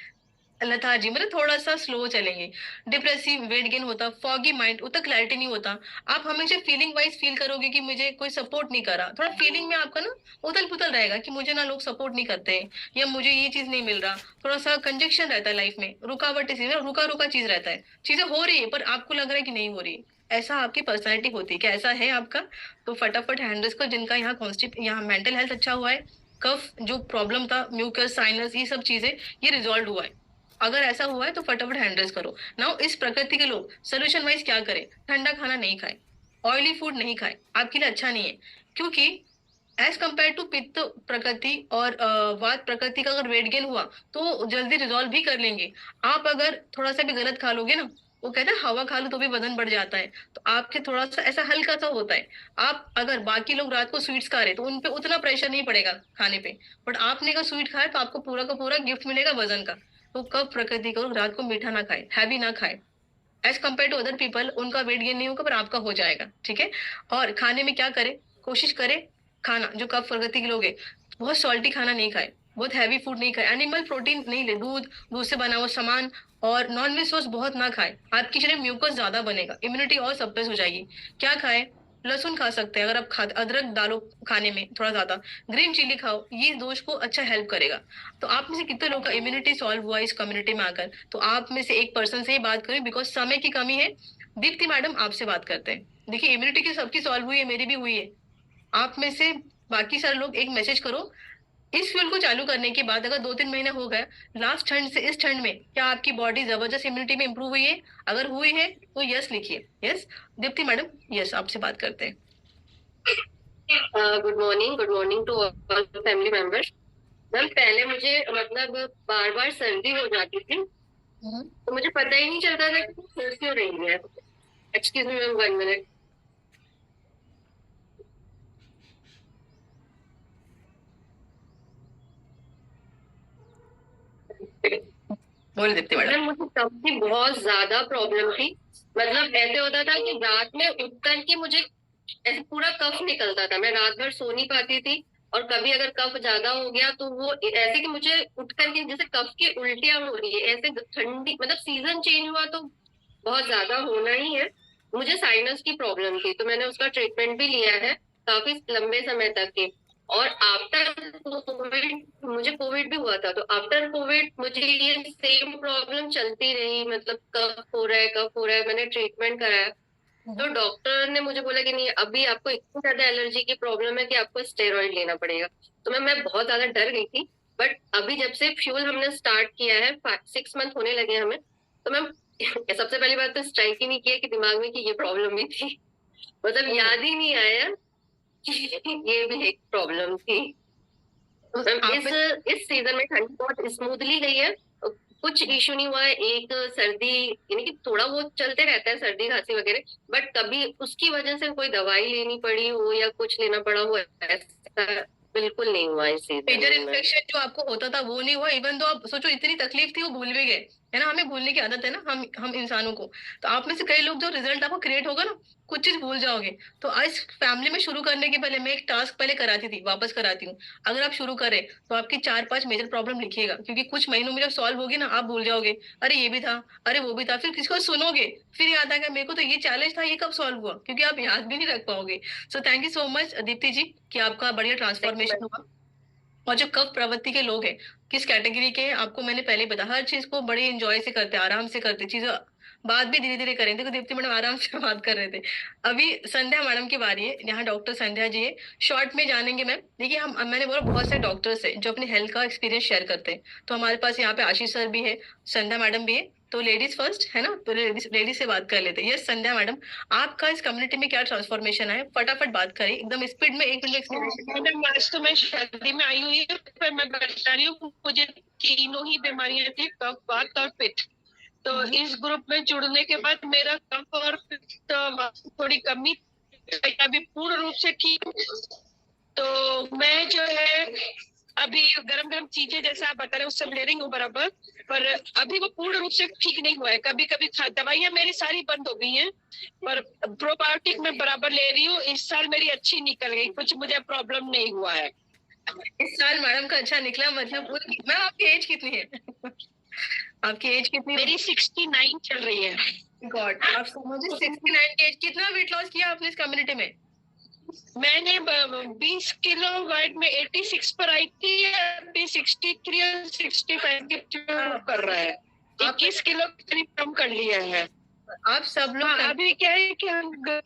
लथार्जी, मतलब थोड़ा सा स्लो चलेंगे, डिप्रेसिव, वेट गेन होता, फॉगी माइंड, उतना क्लैरिटी नहीं होता। आप हमेशा फीलिंग वाइज फील करोगे कि मुझे कोई सपोर्ट नहीं कर रहा, थोड़ा फीलिंग में आपका ना उथल पुथल रहेगा कि मुझे ना लोग सपोर्ट नहीं करते हैं, या मुझे ये चीज नहीं मिल रहा, थोड़ा सा कंजक्शन रहता है लाइफ में, रुकावट, रुका रुका चीज रहता है, चीजें हो रही है पर आपको लग रहा है कि नहीं हो रही। ऐसा आपकी पर्सनैलिटी होती है, क्या ऐसा है आपका? तो फटाफट हैंडल्स को, जिनका यहाँ यहाँ मेंटल हेल्थ अच्छा हुआ है, कफ जो प्रॉब्लम था, म्यूकस, साइनस, ये सब चीजें ये रिजॉल्व हुआ है, अगर ऐसा हुआ है तो फटाफट हैंडल्स करो। नाउ इस प्रकृति के लोग सोल्यूशन वाइज क्या करें, ठंडा खाना नहीं खाए, ऑयली फूड नहीं खाए, आपके लिए अच्छा नहीं है। क्योंकि एज कम्पेयर टू पित्त प्रकृति और वात प्रकृति का अगर वेट गेन हुआ तो जल्दी रिजॉल्व भी कर लेंगे। आप अगर थोड़ा सा भी गलत खा लोगे ना, वो कहते हैं हवा खा लो तो भी वजन बढ़ जाता है, तो आपके थोड़ा सा ऐसा हल्का सा होता है। आप अगर बाकी लोग रात को स्वीट्स खा रहे तो उन पे उतना प्रेशर नहीं पड़ेगा खाने पे, बट आपने अगर स्वीट खाया तो आपको पूरा का पूरा गिफ्ट मिलेगा वजन का। तो कब प्रकृति को रात को मीठा ना खाए, हैवी ना खाए, as compare to other people, उनका वेट गेन नहीं होगा पर आपका हो जाएगा, ठीक है। और खाने में क्या करें, कोशिश करें खाना, जो कफ प्रकृति के लोग हैं, बहुत सॉल्टी खाना नहीं खाए, बहुत हैवी फूड नहीं खाए, एनिमल प्रोटीन नहीं ले, दूध, दूध से बना हुआ सामान, और नॉन वेज सोर्स बहुत ना खाए। आपकी शरीर म्यूकस ज्यादा बनेगा, इम्यूनिटी और सप्रेस हो जाएगी। क्या खाए, लहसुन खा सकते हैं अगर आप खा, अदरक डालो खाने में थोड़ा ज्यादा, ग्रीन चिली खाओ, ये दोष को अच्छा हेल्प करेगा। तो आप में से कितने लोगों का इम्यूनिटी सॉल्व हुआ इस कम्युनिटी में आकर, तो आप में से एक पर्सन से ही बात करें, बिकॉज समय की कमी है। दीप्ति मैडम आपसे बात करते हैं। देखिए, इम्यूनिटी की सबकी सॉल्व हुई है, मेरी भी हुई है, आप में से बाकी सारे लोग एक मैसेज करो। इस फ्यूल को चालू करने के बाद अगर 2-3 महीने हो गए, लास्ट ठंड से इस ठंड में क्या आपकी बॉडी जबरदस्त इम्यूनिटी में इंप्रूव हुई है? अगर हुई है तो यस लिखिए। यस दीप्ति मैडम, यस आपसे बात करते हैं। Good morning to all family members. Ma'am, पहले मुझे मतलब बार बार सर्दी हो जाती थी, तो मुझे पता ही नहीं चलता था कि हो क्यों रही है। Excuse me ma'am, 1 minute. बोलिए दीप्ति मैडम। मैम, मुझे कफ की बहुत ज्यादा प्रॉब्लम थी। मतलब ऐसे होता था कि रात में उठ करके मुझे ऐसे पूरा कफ निकलता था, मैं रात भर सो नहीं पाती थी, और कभी अगर कफ ज्यादा हो गया तो वो ऐसे कि मुझे उठ करके जैसे कफ की उल्टियां हो रही है, ऐसे ठंडी, मतलब सीजन चेंज हुआ तो बहुत ज्यादा होना ही है। मुझे साइनस की प्रॉब्लम थी तो मैंने उसका ट्रीटमेंट भी लिया है काफी लंबे समय तक के। और आफ्टर कोविड, मुझे कोविड भी हुआ था, तो आफ्टर कोविड मुझे ये सेम प्रॉब्लम चलती रही, मतलब कफ हो रहा है, कफ हो रहा है। मैंने ट्रीटमेंट कराया तो डॉक्टर ने मुझे बोला कि नहीं, अभी आपको इतनी ज्यादा एलर्जी की प्रॉब्लम है कि आपको स्टेरॉइड लेना पड़ेगा। तो मैं बहुत ज्यादा डर गई थी। बट अभी जब से फ्यूल हमने स्टार्ट किया है, 6 मंथ होने लगे हमें, तो मैम सबसे पहली बात तो स्ट्राइक ही नहीं किया कि दिमाग में कि ये प्रॉब्लम भी थी, मतलब याद ही नहीं आया कि ये भी एक प्रॉब्लम थी। मैम इस सीजन में ठंड बहुत स्मूथली गई है, कुछ इशू नहीं हुआ है। एक सर्दी, यानी कि थोड़ा बहुत चलते रहता है सर्दी खांसी वगैरह, बट कभी उसकी वजह से कोई दवाई लेनी पड़ी हो या कुछ लेना पड़ा हो, ऐसा बिल्कुल नहीं हुआ इस सीजन मेजर में। इन्फेक्शन जो आपको होता था वो नहीं हुआ, इवन तो आप सोचो इतनी तकलीफ थी वो भूल भी गए, है ना। हमें भूलने की आदत है ना, हम इंसानों को। तो आप में से कई लोग जो रिजल्ट आपको क्रिएट होगा ना, कुछ चीज भूल जाओगे। तो आज फैमिली में शुरू करने के पहले मैं एक टास्क पहले कराती थी, वापस कराती हूँ। अगर आप शुरू करें तो आपकी 4-5 मेजर प्रॉब्लम लिखिएगा, क्योंकि कुछ महीनों में जब सॉल्व होगी ना, आप भूल जाओगे अरे ये भी था, अरे वो भी था। फिर किसको सुनोगे, फिर याद आएगा मेरे को तो ये चैलेंज था, ये कब सॉल्व हुआ, क्योंकि आप याद भी नहीं रख पाओगे। So thank you so much Deepti ji कि आपका बढ़िया ट्रांसफॉर्मेशन हुआ। और जो कफ प्रवृत्ति के लोग हैं, किस कैटेगरी के हैं, आपको मैंने पहले बताया। हर चीज को बड़े एंजॉय से करते, आराम से करते, चीजें बात भी धीरे धीरे करें। देखो दीप्ति मैडम आराम से बात कर रहे थे। अभी संध्या मैडम की बारी है, यहाँ डॉक्टर संध्या जी है। शॉर्ट में जानेंगे मैम। देखिए मैंने बोला बहुत से डॉक्टर्स हैं जो अपनी हेल्थ का एक्सपीरियंस शेयर करते हैं। तो हमारे पास यहाँ पे आशीष सर भी है, संध्या मैडम भी है। तो लेडीज फर्स्ट है ना, तो लेडीज से बात कर लेते हैं। यस संध्या मैडम, आपका इस कम्युनिटी में क्या ट्रांसफॉर्मेशन है, फटाफट बात करें एकदम स्पीड में, 1 मिनट एक्सपीरियंस। मैडम आज तो मैं शादी में आई हुई हूँ, पर मैं बता रही हूँ मुझे तीनों ही बीमारियां थी, कफ, वात और पित्त। तो इस ग्रुप में जुड़ने के बाद मेरा कफ और पित्त थोड़ी कमी, अभी पूर्ण रूप से ठीक। तो मैं जो है अभी गरम गरम चीजें जैसे आप बता रहे हैं उससे ले रही हूँ बराबर, पर अभी वो पूर्ण रूप से ठीक नहीं हुआ है। कभी कभी दवाइयां मेरी सारी बंद हो गई हैं, पर प्रोबायोटिक मैं बराबर ले रही हूँ। इस साल मेरी अच्छी निकल गई, कुछ मुझे प्रॉब्लम नहीं हुआ है। इस साल मैडम का अच्छा निकला, मतलब पूरी। मैम आपकी एज कितनी है? आपकी एज कितनी? मेरी 69 चल रही है। गॉड, आप समझे 69 की एज। कितना वेट लॉस किया आपने इस कम्युनिटी में? मैंने 20 किलो वेट में 86 पर आई थी, अभी 63 और 65 की कर रहा है। 21 किलो करीब कम कर लिया है। आप सब लोग अभी क्या है कि हम ग्रुप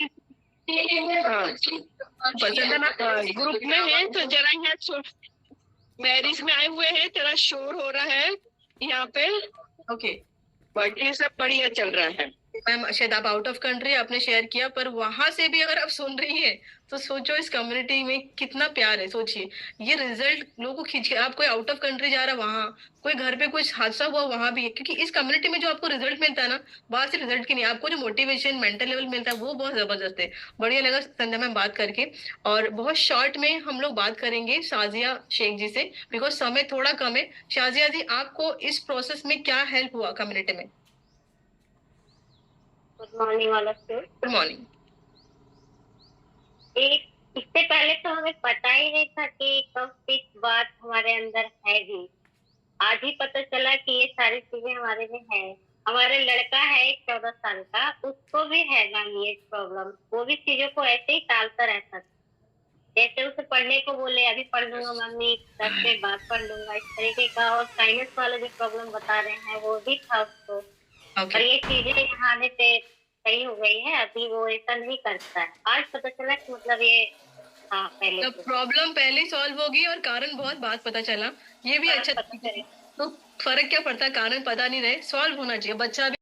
में है, तो जरा यहाँ मैरिज में आए हुए हैं, जरा शोर हो रहा है यहाँ पे। ओके, बाकी सब बढ़िया चल रहा है। मैम शायद आप आउट ऑफ कंट्री आपने शेयर किया, पर वहां से भी अगर आप सुन रही है तो सोचो इस कम्युनिटी में कितना प्यार है। सोचिए ये रिजल्ट लोगों को खींच के, आप कोई आउट ऑफ कंट्री जा रहा है वहां, कोई घर पे कुछ हादसा हुआ वहां भी है, क्योंकि इस कम्युनिटी में जो आपको रिजल्ट मिलता है ना, बाहर से रिजल्ट की नहीं, आपको जो मोटिवेशन मेंटल लेवल मिलता है वो बहुत जबरदस्त है। बढ़िया लगा संध्या मैम बात करके। और बहुत शॉर्ट में हम लोग बात करेंगे शाजिया शेख जी से, बिकॉज समय थोड़ा कम है। शाजिया जी, आपको इस प्रोसेस में क्या हेल्प हुआ कम्युनिटी में? Good morning all of you. Good morning. इससे पहले तो हमें पता ही नहीं था कि कफ पित्त बात हमारे अंदर है भी। आज ही पता चला कि ये सारी चीजें हमारे में है। हमारा लड़का है एक 14 साल का, उसको भी है ये प्रॉब्लम। वो भी चीजों को ऐसे ही टालता रहता था, जैसे उसे पढ़ने को बोले अभी पढ़ लूंगा मम्मी, 10 के बाद पढ़ लूंगा, इस तरीके का। और साइनस वाला जो प्रॉब्लम बता रहे हैं वो भी था उसको। और ये चीजें यहाँ आने पे सही हो गई है, अभी वो ऐसा नहीं करता है। आज पता चला कि मतलब ये पहले तो प्रॉब्लम पहले सॉल्व होगी और कारण बहुत बात पता चला, ये भी अच्छा। तो फर्क क्या पड़ता है, कारण पता नहीं रहे, सॉल्व होना चाहिए। बच्चा भी